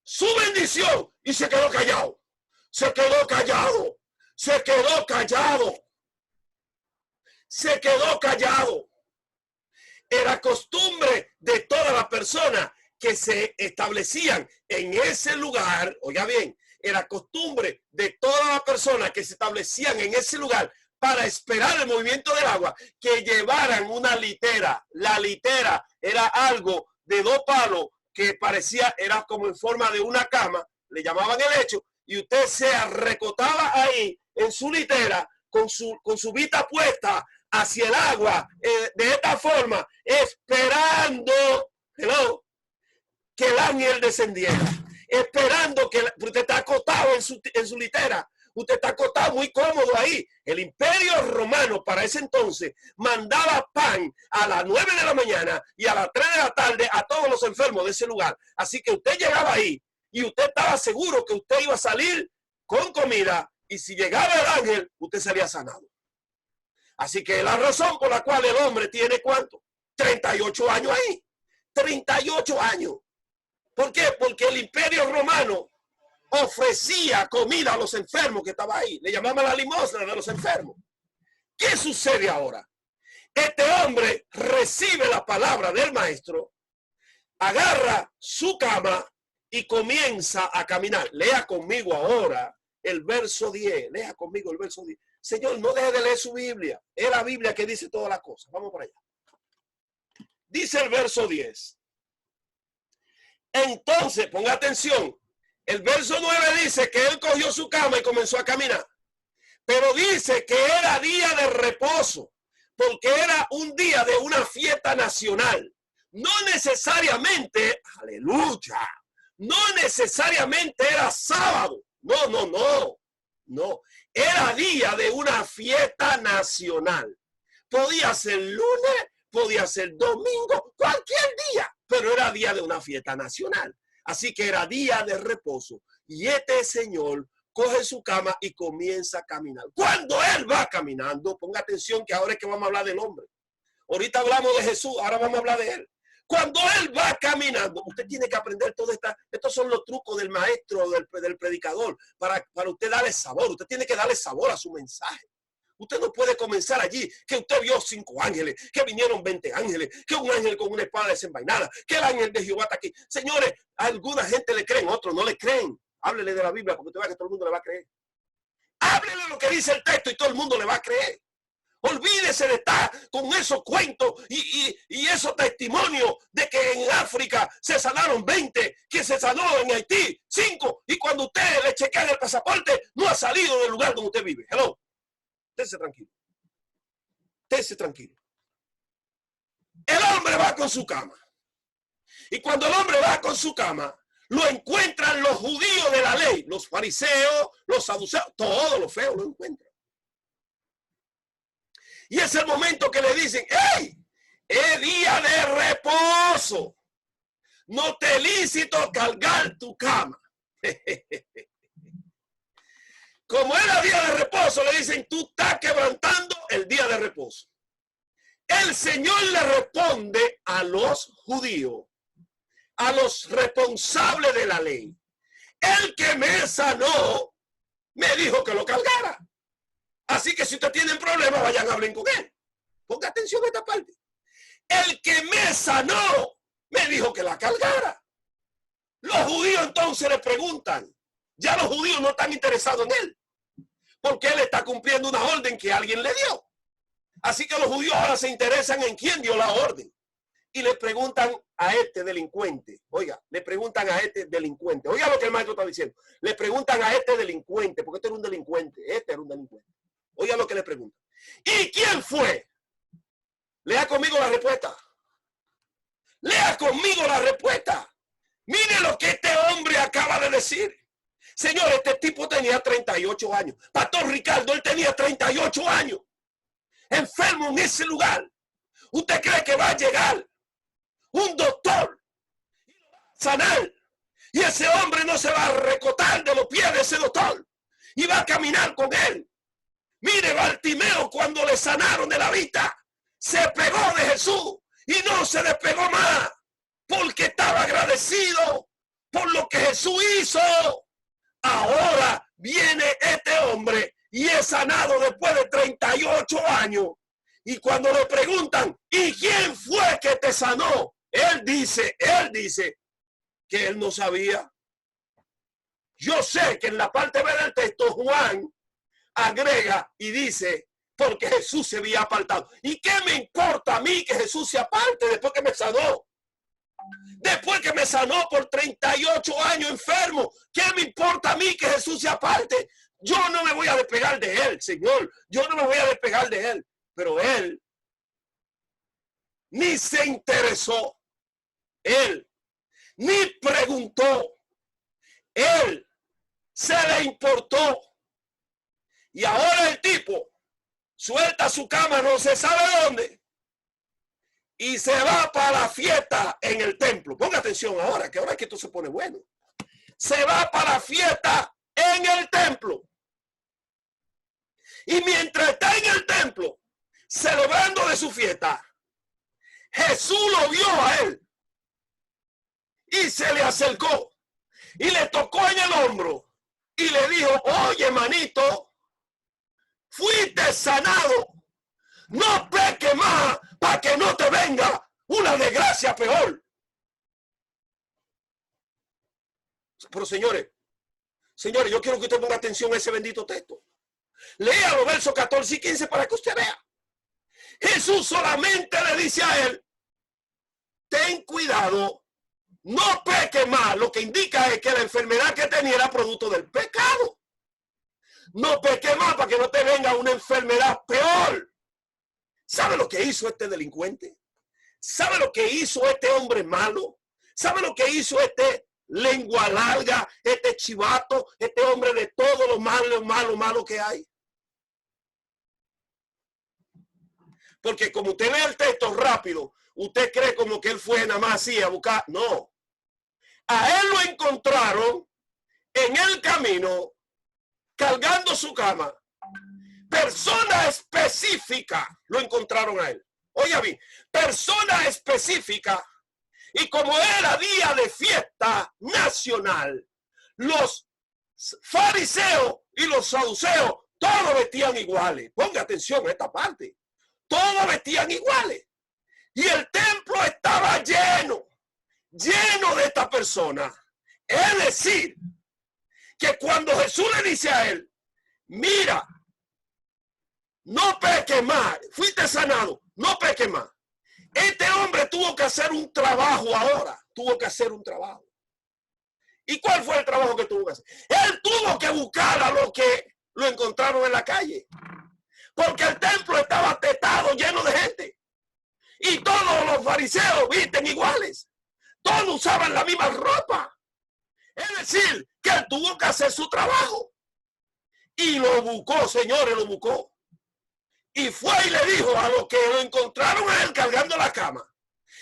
su bendición y se quedó callado. Se quedó callado. Se quedó callado. Se quedó callado. Era costumbre de todas las personas que se establecían en ese lugar. Oiga bien, era costumbre de todas las personas que se establecían en ese lugar para esperar el movimiento del agua, que llevaran una litera. La litera era algo de 2 palos que parecía, era como en forma de una cama, le llamaban el lecho, y usted se arrecotaba ahí en su litera con su vista puesta hacia el agua, de esta forma, esperando, hello, que el ángel descendiera, esperando que usted está acostado en su litera, usted está acostado muy cómodo ahí. El Imperio Romano para ese entonces mandaba pan a las 9 de la mañana y a las 3 de la tarde a todos los enfermos de ese lugar. Así que usted llegaba ahí y usted estaba seguro que usted iba a salir con comida, y si llegaba el ángel, usted sería sanado. Así que la razón por la cual el hombre tiene ¿cuánto? 38 años ahí. 38 años. ¿Por qué? Porque el Imperio Romano ofrecía comida a los enfermos que estaban ahí. Le llamaban la limosna de los enfermos. ¿Qué sucede ahora? Este hombre recibe la palabra del maestro, agarra su cama y comienza a caminar. Lea conmigo ahora el verso 10. Lea conmigo el verso 10. Señor, no deje de leer su Biblia. Es la Biblia que dice todas las cosas. Vamos para allá. Dice el verso 10. Entonces, ponga atención. El verso 9 dice que él cogió su cama y comenzó a caminar. Pero dice que era día de reposo, porque era un día de una fiesta nacional. No necesariamente, aleluya, no necesariamente era sábado. No. Era día de una fiesta nacional. Podía ser lunes, podía ser domingo, cualquier día, pero era día de una fiesta nacional. Así que era día de reposo. Y este señor coge su cama y comienza a caminar. Cuando él va caminando, ponga atención que ahora es que vamos a hablar del hombre. Ahorita hablamos de Jesús, ahora vamos a hablar de él. Cuando él va caminando, usted tiene que aprender todo esto. Estos son los trucos del maestro, del predicador, para usted darle sabor. Usted tiene que darle sabor a su mensaje. Usted no puede comenzar allí, que usted vio 5 ángeles, que vinieron 20 ángeles, que un ángel con una espada desenvainada, que el ángel de Jehová está aquí. Señores, a alguna gente le creen, otros no le creen. Háblele de la Biblia, porque usted va a que todo el mundo le va a creer. Háblele lo que dice el texto y todo el mundo le va a creer. Olvídese de estar con esos cuentos y esos testimonios de que en África se sanaron 20, que se sanó en Haití 5, y cuando usted le chequea el pasaporte, no ha salido del lugar donde usted vive. Hello. Estése tranquilo. Estése tranquilo. El hombre va con su cama. Y cuando el hombre va con su cama, lo encuentran los judíos de la ley, los fariseos, los saduceos, todos los feos lo encuentran. Y es el momento que le dicen, ¡hey! Es día de reposo. No te es lícito cargar tu cama. Como era día de reposo, le dicen, tú estás quebrantando el día de reposo. El Señor le responde a los judíos, a los responsables de la ley. El que me sanó, me dijo que lo cargara. Así que si usted tiene problemas, vayan a hablar con él. Ponga atención a esta parte. El que me sanó, me dijo que la cargara. Los judíos entonces le preguntan. Ya los judíos no están interesados en él, porque él está cumpliendo una orden que alguien le dio. Así que los judíos ahora se interesan en quién dio la orden. Y le preguntan a este delincuente. Oiga, le preguntan a este delincuente. Oiga lo que el maestro está diciendo. Le preguntan a este delincuente, porque este era un delincuente. Este era un delincuente. Oiga lo que le preguntan. ¿Y quién fue? Lea conmigo la respuesta. Lea conmigo la respuesta. Mire lo que este hombre acaba de decir. Señor, este tipo tenía 38 años. Pastor Ricardo, él tenía 38 años. enfermo en ese lugar, ¿usted cree que va a llegar un doctor y lo va a sanar? Y ese hombre no se va a recotar de los pies de ese doctor y va a caminar con él. Mire, Bartimeo, cuando le sanaron de la vista, se pegó de Jesús y no se despegó más, porque estaba agradecido por lo que Jesús hizo. Ahora viene este hombre y es sanado después de 38 años. Y cuando le preguntan, ¿y quién fue que te sanó? Él dice que él no sabía. Yo sé que en la parte B del texto Juan agrega y dice, porque Jesús se había apartado. ¿Y qué me importa a mí que Jesús se aparte después que me sanó? Después que me sanó por 38 años enfermo, ¿qué me importa a mí que Jesús se aparte? Yo no me voy a despegar de él, Señor. Yo no me voy a despegar de él. Pero él ni se interesó. Él ni preguntó. Él se le importó. Y ahora el tipo suelta su cama, no se sabe dónde, y se va para la fiesta en el templo. Ponga atención ahora, que ahora es que esto se pone bueno. Se va para la fiesta en el templo. Y mientras está en el templo, celebrando de su fiesta, Jesús lo vio a él y se le acercó y le tocó en el hombro y le dijo, oye, manito, fuiste sanado. No peques más para que no te venga una desgracia peor. Pero señores, yo quiero que usted ponga atención a ese bendito texto. Lea los versos 14 y 15 para que usted vea. Jesús solamente le dice a él, ten cuidado, no peques más. Lo que indica es que la enfermedad que tenía era producto del pecado. No peques más para que no te venga una enfermedad peor. ¿Sabe lo que hizo este delincuente? ¿Sabe lo que hizo este hombre malo? ¿Sabe lo que hizo este lengua larga, este chivato, este hombre de todo lo malo que hay? Porque como usted lee el texto rápido, usted cree como que él fue nada más así a buscar. No. A él lo encontraron en el camino, cargando su cama. Persona específica lo encontraron a él. Oiga bien, persona específica. Y como era día de fiesta nacional, los fariseos y los saduceos todos vestían iguales. Ponga atención a esta parte. Todos vestían iguales. Y el templo estaba lleno de esta persona. Es decir, que cuando Jesús le dice a él, mira, no peques más, fuiste sanado, no peques más. Este hombre tuvo que hacer un trabajo ahora, tuvo que hacer un trabajo. ¿Y cuál fue el trabajo que tuvo que hacer? Él tuvo que buscar a los que lo encontraron en la calle. Porque el templo estaba tetado, lleno de gente. Y todos los fariseos visten iguales. Todos usaban la misma ropa. Es decir, que él tuvo que hacer su trabajo. Y lo buscó, señores, lo buscó. Y fue y le dijo a los que lo encontraron a él cargando la cama.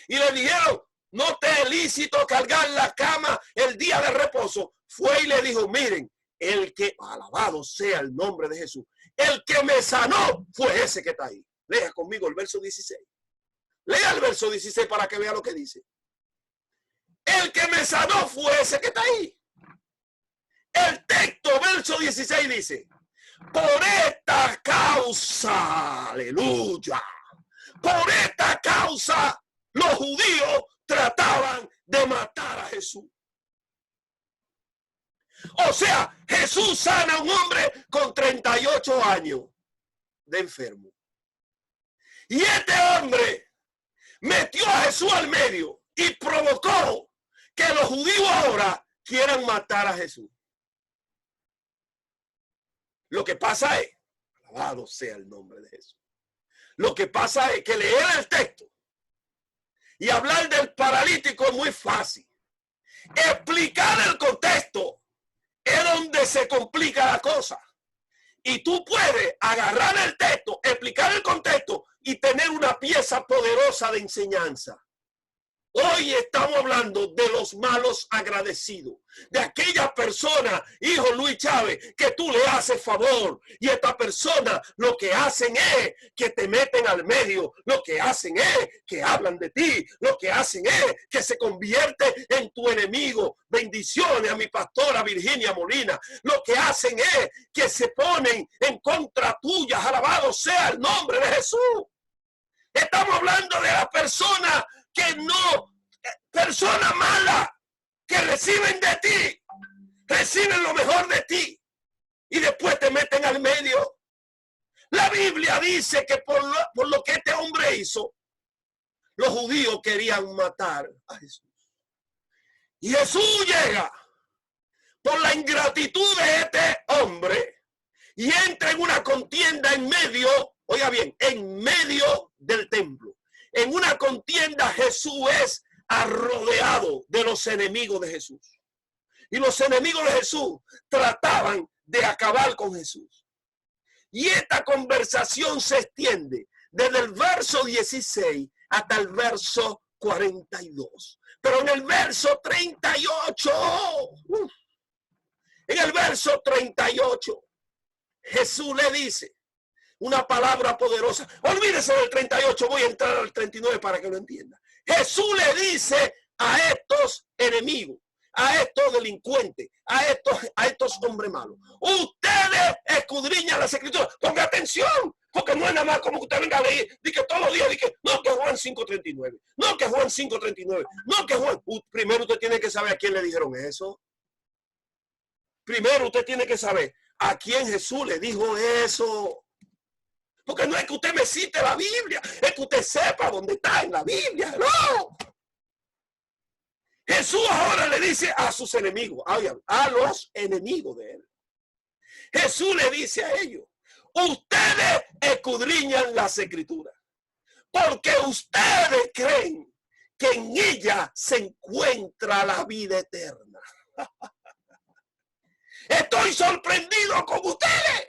Y le dijeron, no te es lícito cargar la cama el día de reposo. Fue y le dijo, miren, el que, alabado sea el nombre de Jesús, el que me sanó fue ese que está ahí. Lea conmigo el verso 16. Lea el verso 16 para que vea lo que dice. El que me sanó fue ese que está ahí. El texto, verso 16 dice, por esta causa, aleluya, por esta causa los judíos trataban de matar a Jesús. O sea, Jesús sana a un hombre con 38 años de enfermo. Y este hombre metió a Jesús al medio y provocó que los judíos ahora quieran matar a Jesús. Lo que pasa es, alabado sea el nombre de Jesús. Lo que pasa es que leer el texto y hablar del paralítico es muy fácil. Explicar el contexto es donde se complica la cosa. Y tú puedes agarrar el texto, explicar el contexto pieza poderosa de enseñanza. Hoy estamos hablando de los malos agradecidos, de aquella persona, hijo Luis Chávez, que tú le haces favor y esta persona lo que hacen es que te meten al medio, lo que hacen es que hablan de ti, lo que hacen es que se convierte en tu enemigo. Bendiciones a mi pastora Virginia Molina. Lo que hacen es que se ponen en contra tuya. Alabado sea el nombre de Jesús. Estamos hablando de la persona que no, persona mala, que reciben de ti, reciben lo mejor de ti y después te meten al medio. La Biblia dice que por lo que este hombre hizo, los judíos querían matar a Jesús. Y Jesús llega por la ingratitud de este hombre y entra en una contienda en medio, oiga bien, en medio del templo. En una contienda Jesús es rodeado de los enemigos de Jesús. Y los enemigos de Jesús trataban de acabar con Jesús. Y esta conversación se extiende desde el verso 16 hasta el verso 42. Pero en el verso 38, en el verso 38, Jesús le dice una palabra poderosa. Olvídese del 38, voy a entrar al 39 para que lo entienda. Jesús le dice a estos enemigos, a estos delincuentes, a estos hombres malos: ustedes escudriñan las escrituras. Ponga atención, porque no es nada más como que usted venga a leer, di que todos los días, di que no, que Juan 5:39, no, que Juan 5:39, no, que Juan. Primero usted tiene que saber a quién le dijeron eso. Primero usted tiene que saber a quién Jesús le dijo eso. Porque no es que usted me cite la Biblia, es que usted sepa dónde está en la Biblia. No. Jesús ahora le dice a sus enemigos, a los enemigos de él. Jesús le dice a ellos: ustedes escudriñan las escrituras, porque ustedes creen que en ella se encuentra la vida eterna. Estoy sorprendido con ustedes,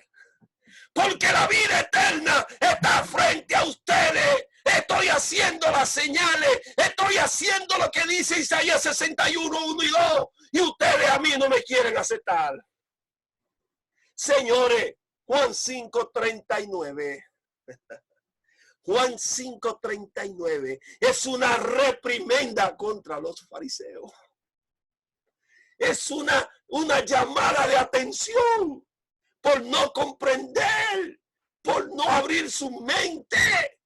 porque la vida eterna está frente a ustedes. Estoy haciendo las señales, estoy haciendo lo que dice Isaías 61, 1 y 2, y ustedes a mí no me quieren aceptar. Señores, Juan 5:39. Juan 5:39 es una reprimenda contra los fariseos. Es una llamada de atención por no comprender, por no abrir su mente,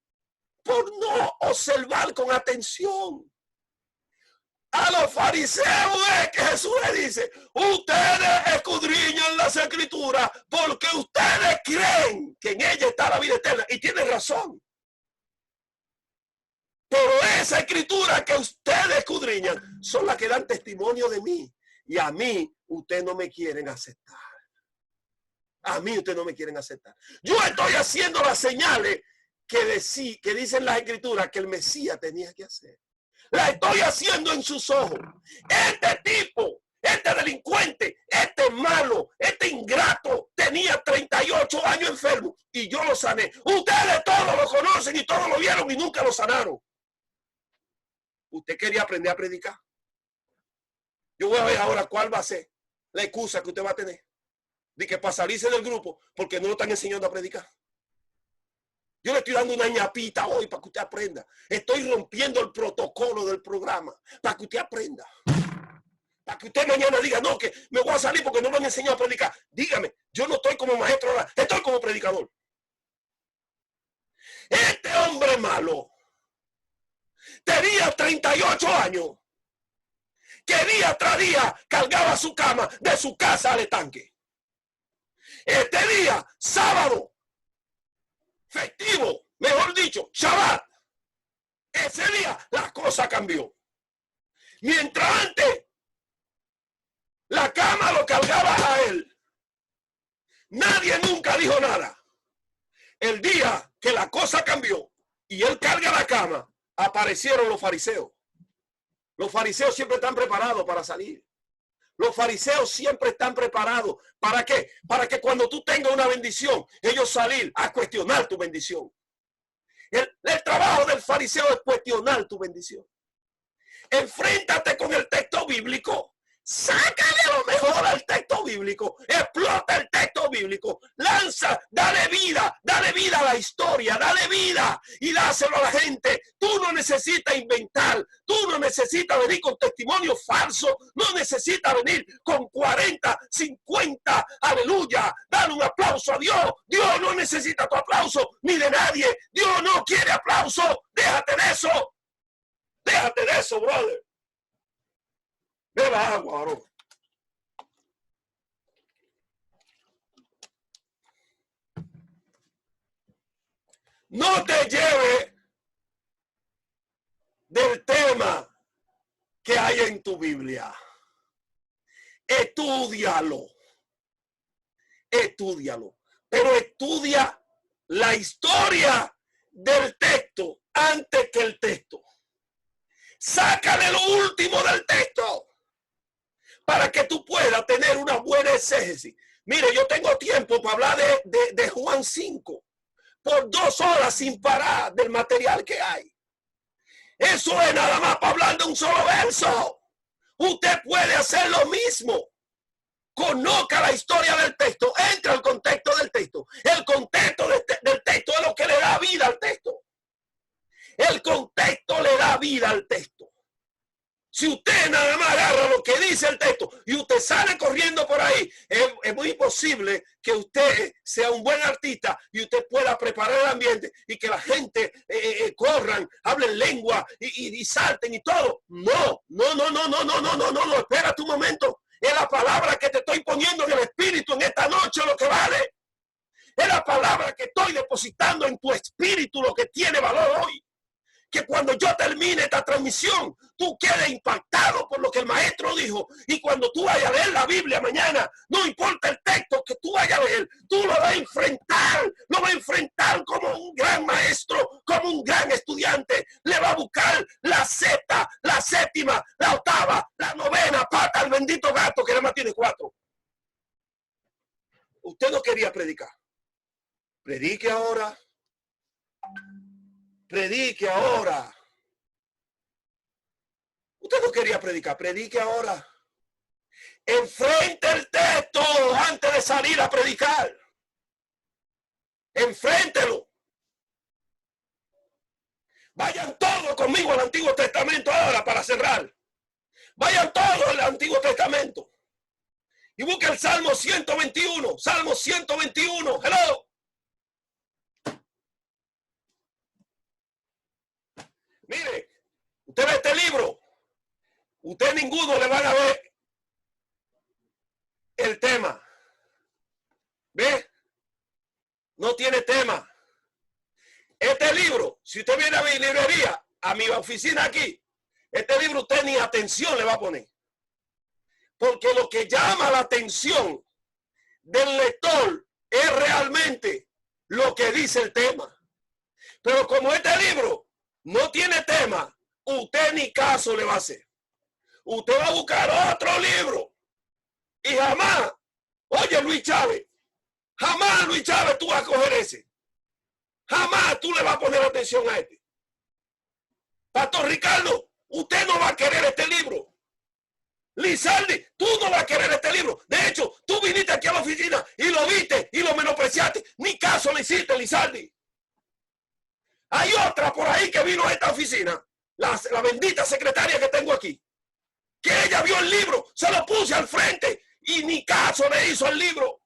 por no observar con atención. A los fariseos es que Jesús le dice: ustedes escudriñan las escrituras porque ustedes creen que en ella está la vida eterna. Y tienen razón. Pero esa escritura que ustedes escudriñan son las que dan testimonio de mí. Y a mí ustedes no me quieren aceptar. A mí ustedes no me quieren aceptar. Yo estoy haciendo las señales que dicen las escrituras que el Mesías tenía que hacer. La estoy haciendo en sus ojos. Este tipo, este delincuente, este malo, este ingrato, tenía 38 años enfermo y yo lo sané. Ustedes todos lo conocen y todos lo vieron y nunca lo sanaron. Usted quería aprender a predicar. Yo voy a ver ahora cuál va a ser la excusa que usted va a tener de que para salirse del grupo porque no lo están enseñando a predicar. Yo le estoy dando una ñapita hoy para que usted aprenda. Estoy rompiendo el protocolo del programa para que usted aprenda. Para que usted mañana diga: no, que me voy a salir porque no me han enseñado a predicar. Dígame, yo no estoy como maestro ahora, estoy como predicador. Este hombre malo tenía 38 años. Que día tras día cargaba su cama de su casa al estanque. Este día, sábado, festivo, mejor dicho, Shabbat. Ese día la cosa cambió. Mientras antes la cama lo cargaba a él, nadie nunca dijo nada. El día que la cosa cambió y él carga la cama, aparecieron los fariseos. Los fariseos siempre están preparados para salir. Los fariseos siempre están preparados. ¿Para qué? Para que cuando tú tengas una bendición, ellos salir a cuestionar tu bendición. El trabajo del fariseo es cuestionar tu bendición. Enfréntate con el texto bíblico. Sácale lo mejor al texto bíblico. Explota el texto bíblico. Lanza, dale vida a la historia, dale vida y dáselo a la gente. Tú no necesitas inventar. Tú no necesitas venir con testimonio falso. No necesitas venir con 40, 50. Aleluya. Dale un aplauso a Dios. Dios no necesita tu aplauso ni de nadie. Dios no quiere aplauso. Déjate de eso. Déjate de eso, brother. Beba agua, varón. No te lleve del tema que hay en tu Biblia. Estúdialo. Estúdialo. Pero estudia la historia del texto antes que el texto. Sácale lo último del texto para que tú puedas tener una buena exégesis. Mire, yo tengo tiempo para hablar de Juan 5 por 2 horas sin parar del material que hay. Eso es nada más para hablar de un solo verso. Usted puede hacer lo mismo. Conozca la historia del texto, entra al contexto del texto. El contexto del texto es lo que le da vida al texto. El contexto le da vida al texto. Si usted nada más agarra lo que dice el texto y usted sale corriendo por ahí, es muy posible que usted sea un buen artista y usted pueda preparar el ambiente y que la gente corran, hablen lengua y salten y todo. No, espérate un momento. Es la palabra que te estoy poniendo en el espíritu en esta noche lo que vale. Es la palabra que estoy depositando en tu espíritu lo que tiene valor hoy. Que cuando yo termine esta transmisión, tú quedes impactado por lo que el maestro dijo. Y cuando tú vayas a leer la Biblia mañana, no importa el texto que tú vayas a leer, tú lo vas a enfrentar como un gran maestro, como un gran estudiante. Le va a buscar la sexta, la séptima, la octava, la novena pata al bendito gato que nada más tiene 4. Usted no quería predicar. Predique ahora. Predique ahora. Usted no quería predicar. Predique ahora. Enfrente el texto antes de salir a predicar. Enfréntelo. Vayan todos conmigo al Antiguo Testamento ahora para cerrar. Vayan todos al Antiguo Testamento. Y busque el Salmo 121. Salmo 121. Hello. Mire, usted ve este libro, usted ninguno le van a ver el tema. ¿Ve? No tiene tema. Este libro, si usted viene a mi librería, a mi oficina aquí, este libro usted ni atención le va a poner. Porque lo que llama la atención del lector es realmente lo que dice el tema. Pero como este libro no tiene tema, usted ni caso le va a hacer. Usted va a buscar otro libro. Y jamás, oye Luis Chávez, jamás Luis Chávez tú vas a coger ese. Jamás tú le vas a poner atención a este. Pastor Ricardo, usted no va a querer este libro. Lizardi, tú no vas a querer este libro. De hecho, tú viniste aquí a la oficina y lo viste y lo menospreciaste. Ni caso le hiciste, Lizardi. Hay otra por ahí que vino a esta oficina, la bendita secretaria que tengo aquí, que ella vio el libro, se lo puse al frente y ni caso le hizo al libro,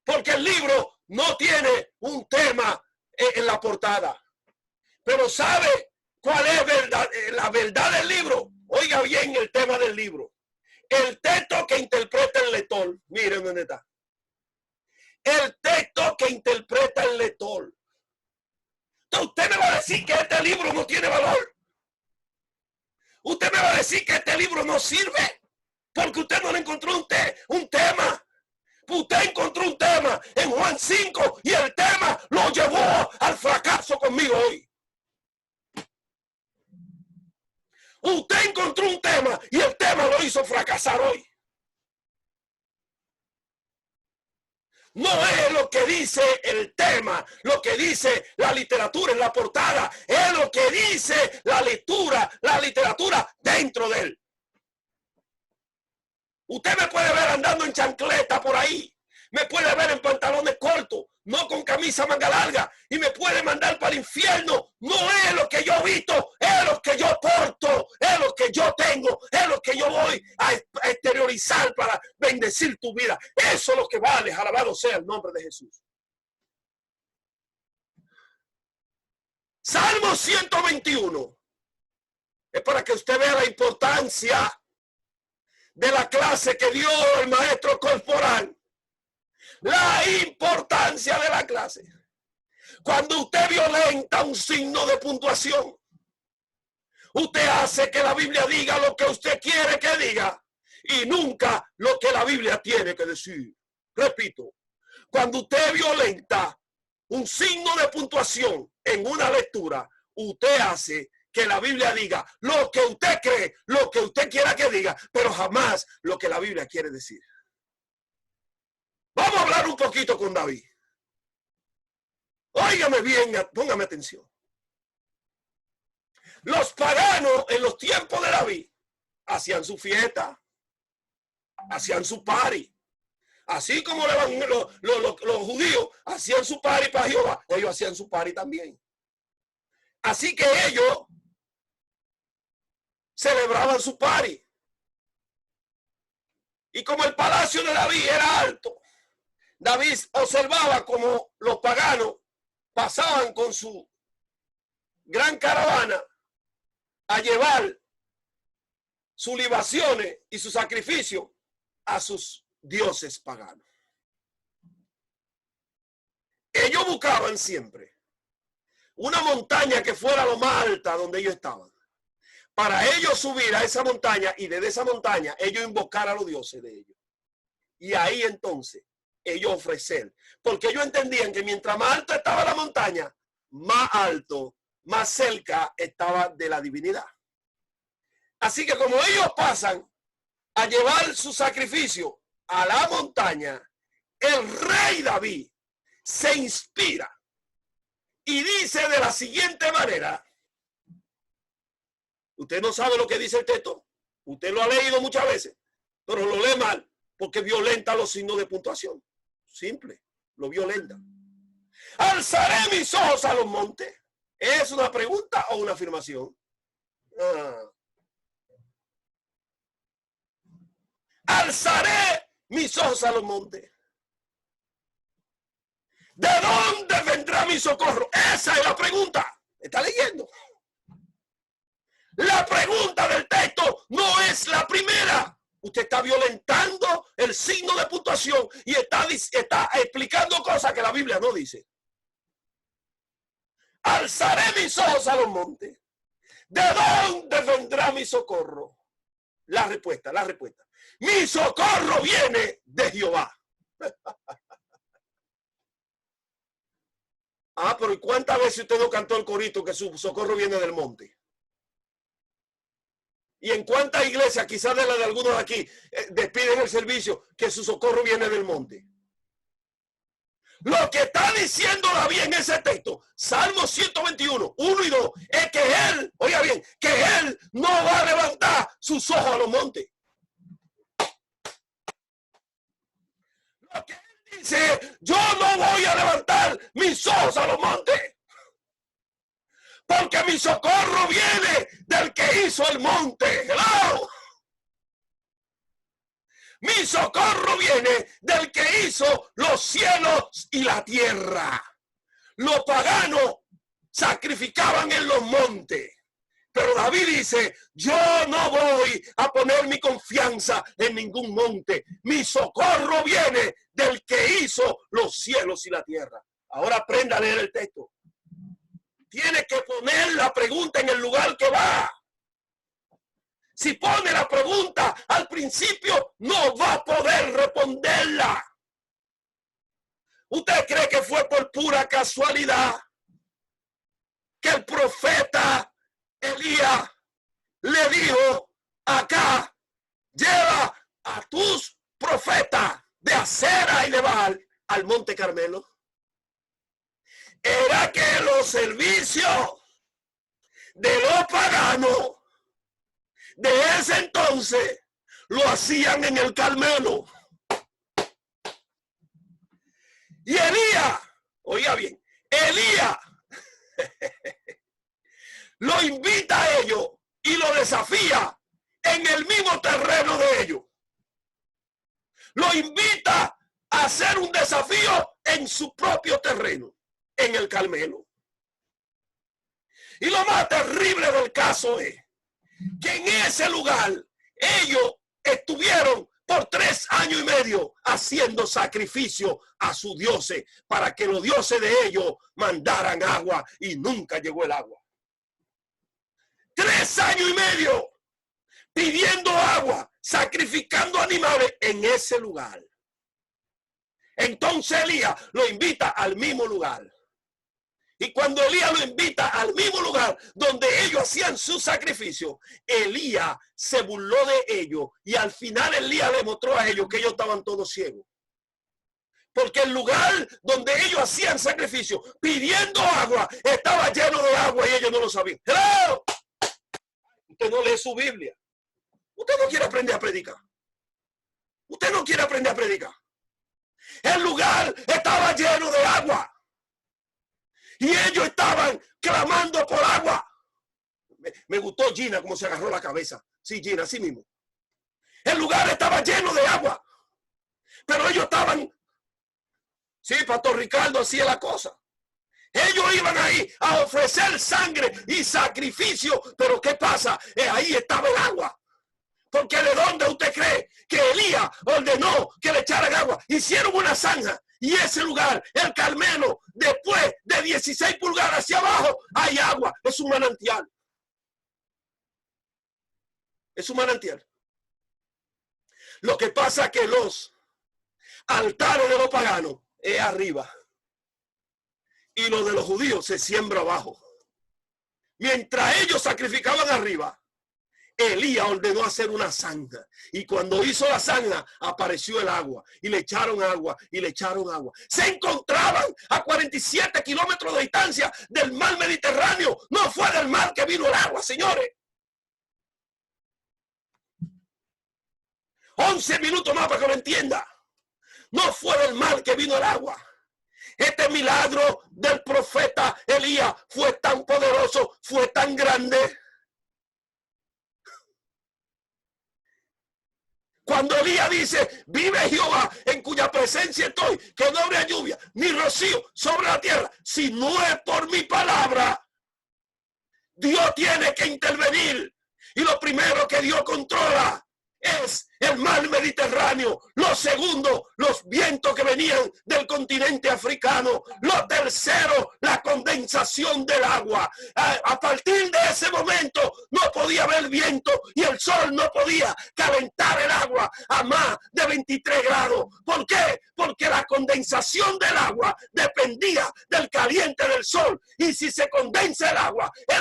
porque el libro no tiene un tema en la portada. Pero ¿sabe cuál es la verdad del libro? Oiga bien el tema del libro. El texto que interpreta el lector. Miren dónde está. El texto que interpreta el lector. Entonces usted me va a decir que este libro no tiene valor. Usted me va a decir que este libro no sirve porque usted no le encontró un tema. Usted encontró un tema en Juan 5 y el tema lo llevó al fracaso conmigo hoy. Usted encontró un tema y el tema lo hizo fracasar hoy. No es lo que dice el tema, lo que dice la literatura en la portada, es lo que dice la literatura dentro de él. Usted me puede ver andando en chancleta por ahí, me puede ver en pantalones cortos, no con camisa manga larga, y me puede mandar para el infierno. No es lo que yo he visto, es lo que yo porto, es lo que yo tengo, es lo que yo voy a exteriorizar para bendecir tu vida. Eso es lo que vale, alabado sea el nombre de Jesús. Salmo 121 es para que usted vea la importancia de la clase que dio el maestro corporal. La importancia de la clase. Cuando usted violenta un signo de puntuación, usted hace que la Biblia diga lo que usted quiere que diga y nunca lo que la Biblia tiene que decir. Repito, cuando usted violenta un signo de puntuación en una lectura, usted hace que la Biblia diga lo que usted cree, lo que usted quiera que diga, pero jamás lo que la Biblia quiere decir. Vamos a hablar un poquito con David. Óigame bien, póngame atención. Los paganos en los tiempos de David hacían su fiesta, hacían su party. Así como los judíos hacían su party para Jehová, ellos hacían su party también. Así que ellos celebraban su party. Y como el palacio de David era alto, David observaba como los paganos pasaban con su gran caravana a llevar sus libaciones y sus sacrificios a sus dioses paganos. Ellos buscaban siempre una montaña que fuera lo más alta donde ellos estaban, para ellos subir a esa montaña y desde esa montaña ellos invocar a los dioses de ellos. Y ahí entonces ellos ofrecer, porque ellos entendían que mientras más alto estaba la montaña, más alto, más cerca estaba de la divinidad. Así que como ellos pasan a llevar su sacrificio a la montaña, el rey David se inspira y dice de la siguiente manera. Usted no sabe lo que dice el texto, usted lo ha leído muchas veces, pero lo lee mal porque violenta los signos de puntuación. Simple, lo violenta. ¿Alzaré mis ojos a los montes? ¿Es una pregunta o una afirmación? Alzaré mis ojos a los montes. ¿De dónde vendrá mi socorro? Esa es la pregunta. ¿Está leyendo? La pregunta del texto no es la primera. Usted está violentando el signo de puntuación y está explicando cosas que la Biblia no dice. Alzaré mis ojos a los montes. ¿De dónde vendrá mi socorro? La respuesta. Mi socorro viene de Jehová. Pero ¿y cuántas veces usted no cantó el corito que su socorro viene del monte? ¿Y en cuántas iglesias, quizás de la de algunos de aquí, despiden el servicio que su socorro viene del monte? Lo que está diciendo David en ese texto, Salmo 121, 1 y 2, es que él, oiga bien, que él no va a levantar sus ojos a los montes. Lo que él dice, yo no voy a levantar mis ojos a los montes. Porque mi socorro viene del que hizo el monte. ¡Hello! Mi socorro viene del que hizo los cielos y la tierra. Los paganos sacrificaban en los montes. Pero David dice, yo no voy a poner mi confianza en ningún monte. Mi socorro viene del que hizo los cielos y la tierra. Ahora aprenda a leer el texto. Tiene que poner la pregunta en el lugar que va. Si pone la pregunta al principio, no va a poder responderla. ¿Usted cree que fue por pura casualidad que el profeta Elías le dijo, acá, lleva a tus profetas de Acera y de Baal al Monte Carmelo? Era que los servicios de los paganos de ese entonces lo hacían en el Carmelo. Y Elías, oiga bien, Elías lo invita a ellos y lo desafía en el mismo terreno de ellos. Lo invita a hacer un desafío en su propio terreno, en el Carmelo. Y lo más terrible del caso es que en ese lugar ellos estuvieron por 3 años y medio haciendo sacrificio a sus dioses para que los dioses de ellos mandaran agua, y nunca llegó el agua. 3 años y medio pidiendo agua, sacrificando animales en ese lugar. Entonces Elías lo invita al mismo lugar. Y cuando Elías lo invita al mismo lugar donde ellos hacían su sacrificio, Elías se burló de ellos, y al final Elías le mostró a ellos que ellos estaban todos ciegos. Porque el lugar donde ellos hacían sacrificio pidiendo agua estaba lleno de agua y ellos no lo sabían. ¡Hello! Usted no lee su Biblia. Usted no quiere aprender a predicar. Usted no quiere aprender a predicar. El lugar estaba lleno de agua y ellos estaban clamando por agua. Me gustó Gina como se agarró la cabeza. Sí, Gina, así mismo. El lugar estaba lleno de agua, pero ellos estaban... Sí, Pastor Ricardo hacía la cosa. Ellos iban ahí a ofrecer sangre y sacrificio, pero ¿qué pasa? Ahí estaba el agua. Porque ¿de dónde usted cree que Elías ordenó que le echaran agua? Hicieron una zanja, y ese lugar, el Carmelo, después de 16 pulgadas hacia abajo, hay agua. Es un manantial. Es un manantial. Lo que pasa es que los altares de los paganos es arriba, y los de los judíos se siembra abajo. Mientras ellos sacrificaban arriba, Elías ordenó hacer una zanja, y cuando hizo la zanja apareció el agua, y le echaron agua, y le echaron agua. Se encontraban a 47 kilómetros de distancia del mar Mediterráneo. No fue del mar que vino el agua, señores. 11 minutos más para que lo entienda. No fue del mar que vino el agua. Este milagro del profeta Elías fue tan poderoso, fue tan grande. Cuando Elías dice, vive Jehová en cuya presencia estoy, que no habrá lluvia ni rocío sobre la tierra, si no es por mi palabra, Dios tiene que intervenir. Y lo primero que Dios controla es el mar Mediterráneo. Lo segundo, los vientos que venían del continente africano. Lo tercero, la condensación del agua. A partir de ese momento no podía haber viento, y el sol no podía calentar el agua a más de 23 grados. ¿Por qué? Porque la condensación del agua dependía del caliente del sol. Y si se condensa el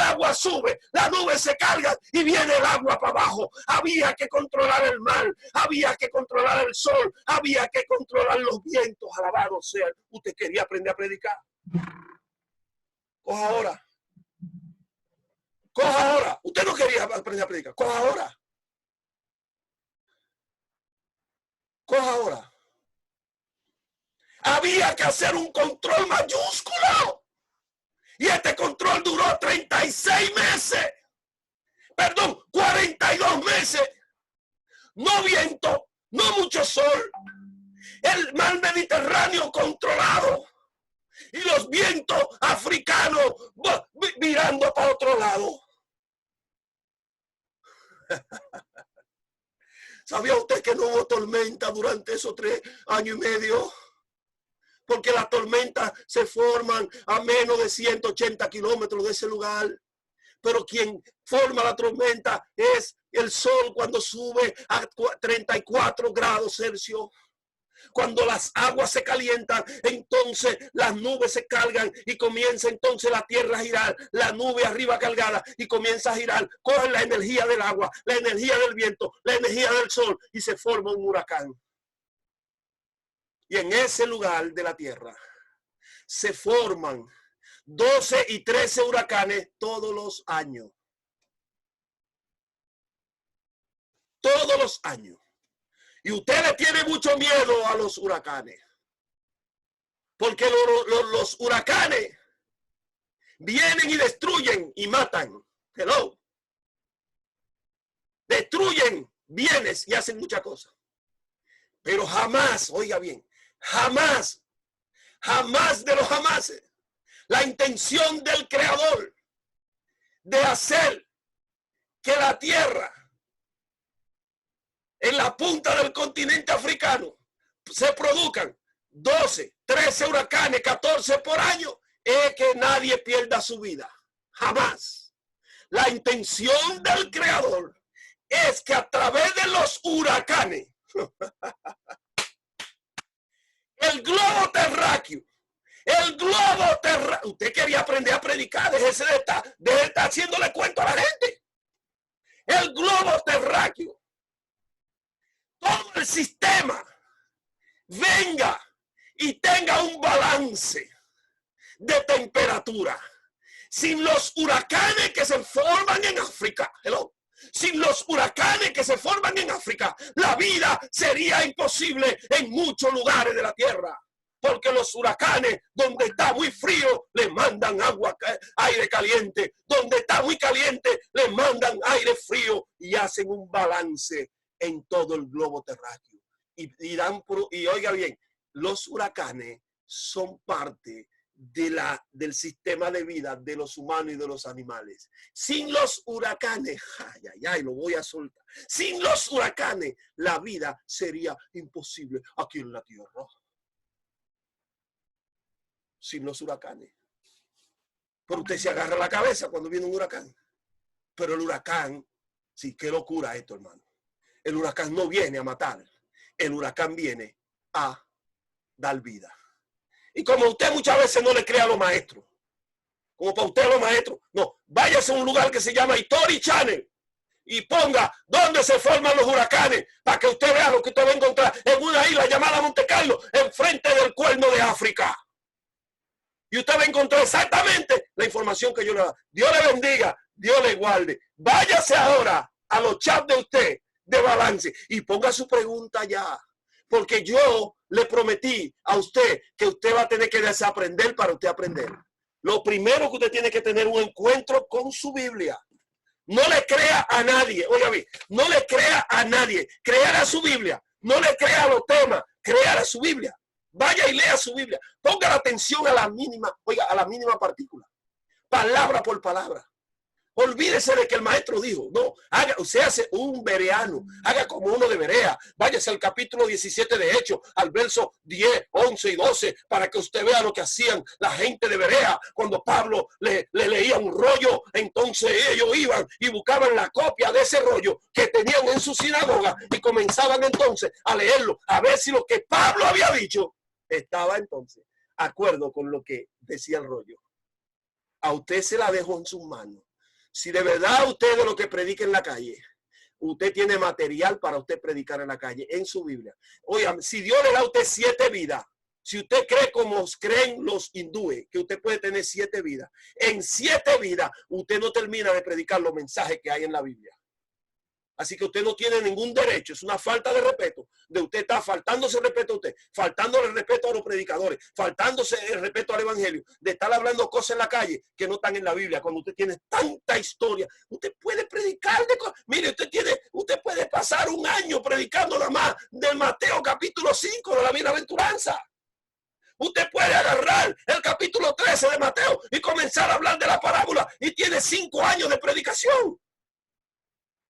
agua sube, las nubes se cargan y viene el agua para abajo. Había que controlar el mar, había que controlar el sol, había que controlar los vientos. Alabado sea. Usted quería aprender a predicar. Coja ahora. Coja ahora. Usted no quería aprender a predicar. Coja ahora. Coja ahora. Había que hacer un control mayúsculo. Y este control duró 36 meses. Perdón, 42 meses. No viento, no mucho sol. El mar Mediterráneo controlado. Y los vientos africanos mirando para otro lado. ¿Sabía usted que no hubo tormenta durante esos 3 años y medio? Porque las tormentas se forman a menos de 180 kilómetros de ese lugar. Pero quien forma la tormenta es el sol cuando sube a 34 grados Celsius. Cuando las aguas se calientan, entonces las nubes se cargan y comienza entonces la tierra a girar, la nube arriba cargada y comienza a girar. Cogen la energía del agua, la energía del viento, la energía del sol y se forma un huracán. Y en ese lugar de la tierra se forman 12 y 13 huracanes todos los años. Todos los años. Y usted le tiene mucho miedo a los huracanes. Porque los huracanes vienen y destruyen y matan. Hello. Destruyen bienes y hacen muchas cosas. Pero jamás, oiga bien, jamás de los jamases, la intención del Creador de hacer que la tierra en la punta del continente africano se produzcan 12, 13 huracanes, 14 por año, es que nadie pierda su vida. Jamás. La intención del Creador es que a través de los huracanes, el globo terráqueo, usted quería aprender a predicar, déjese de estar haciéndole cuento a la gente. El globo terráqueo, todo el sistema venga y tenga un balance de temperatura. Sin los huracanes que se forman en África, sin los huracanes que se forman en África, la vida sería imposible en muchos lugares de la tierra. Porque los huracanes, donde está muy frío, le mandan aire caliente. Donde está muy caliente, le mandan aire frío y hacen un balance en todo el globo terráqueo. Y oiga bien, los huracanes son parte del sistema de vida de los humanos y de los animales. Sin los huracanes, lo voy a soltar. Sin los huracanes, la vida sería imposible aquí en la tierra. Sin los huracanes. Pero usted se agarra la cabeza cuando viene un huracán. Pero el huracán, sí, qué locura esto, hermano. El huracán no viene a matar. El huracán viene a dar vida. Y como usted muchas veces no le cree a los maestros, como para usted los maestros, no, váyase a un lugar que se llama History Channel y ponga dónde se forman los huracanes para que usted vea lo que usted va a encontrar en una isla llamada Monte Carlo, enfrente del Cuerno de África. Y usted va a encontrar exactamente la información que yo le doy. Dios le bendiga, Dios le guarde. Váyase ahora a los chats de usted de balance y ponga su pregunta ya. Porque yo le prometí a usted que usted va a tener que desaprender para usted aprender. Lo primero que usted tiene que tener un encuentro con su Biblia. No le crea a nadie. Oiga bien, no le crea a nadie. Crea a su Biblia. No le crea a los temas. Crea a su Biblia. Vaya y lea su Biblia. Ponga la atención a la mínima, a la mínima partícula. Palabra por palabra. Olvídese de que el maestro dijo, no, usted hace un bereano, haga como uno de Berea, váyase al capítulo 17 de Hechos, al verso 10, 11 y 12, para que usted vea lo que hacían la gente de Berea. Cuando Pablo le leía un rollo, entonces ellos iban y buscaban la copia de ese rollo que tenían en su sinagoga y comenzaban entonces a leerlo, a ver si lo que Pablo había dicho estaba entonces de acuerdo con lo que decía el rollo. A usted se la dejó en sus manos. Si de verdad usted de lo que predica en la calle, usted tiene material para usted predicar en la calle, en su Biblia. Oigan, si Dios le da a usted 7 vidas, si usted cree como creen los hindúes, que usted puede tener 7 vidas, en 7 vidas usted no termina de predicar los mensajes que hay en la Biblia. Así que usted no tiene ningún derecho, es una falta de respeto, de usted está faltándose el respeto a usted, faltándole el respeto a los predicadores, faltándose el respeto al evangelio, de estar hablando cosas en la calle que no están en la Biblia, cuando usted tiene tanta historia. Usted puede predicar de cosas. Mire, usted puede pasar un año predicando nada más del Mateo capítulo 5 de la bienaventuranza. Usted puede agarrar el capítulo 13 de Mateo y comenzar a hablar de la parábola y tiene 5 años de predicación.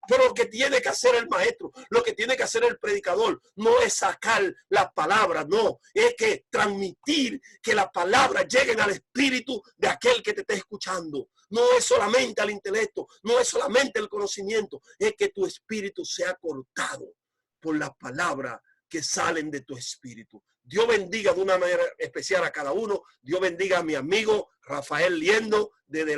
Pero lo que tiene que hacer el maestro, lo que tiene que hacer el predicador, no es sacar las palabras, no, es que transmitir que las palabras lleguen al espíritu de aquel que te esté escuchando. No es solamente al intelecto, no es solamente el conocimiento, es que tu espíritu sea cortado por las palabras que salen de tu espíritu. Dios bendiga de una manera especial a cada uno. Dios bendiga a mi amigo Rafael Liendo desde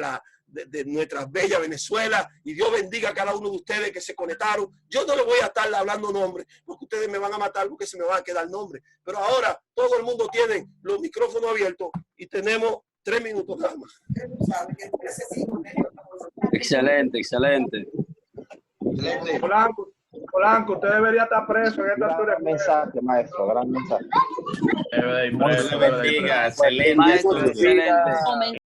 de nuestra bella Venezuela, y Dios bendiga a cada uno de ustedes que se conectaron. Yo no les voy a estar hablando nombres, porque ustedes me van a matar porque se me van a quedar nombres. Pero ahora todo el mundo tiene los micrófonos abiertos y tenemos 3 minutos nada más. Excelente, excelente. Polanco, usted debería estar preso en esta altura. Gran mensaje, maestro, gran mensaje. Excelente, maestro, excelente.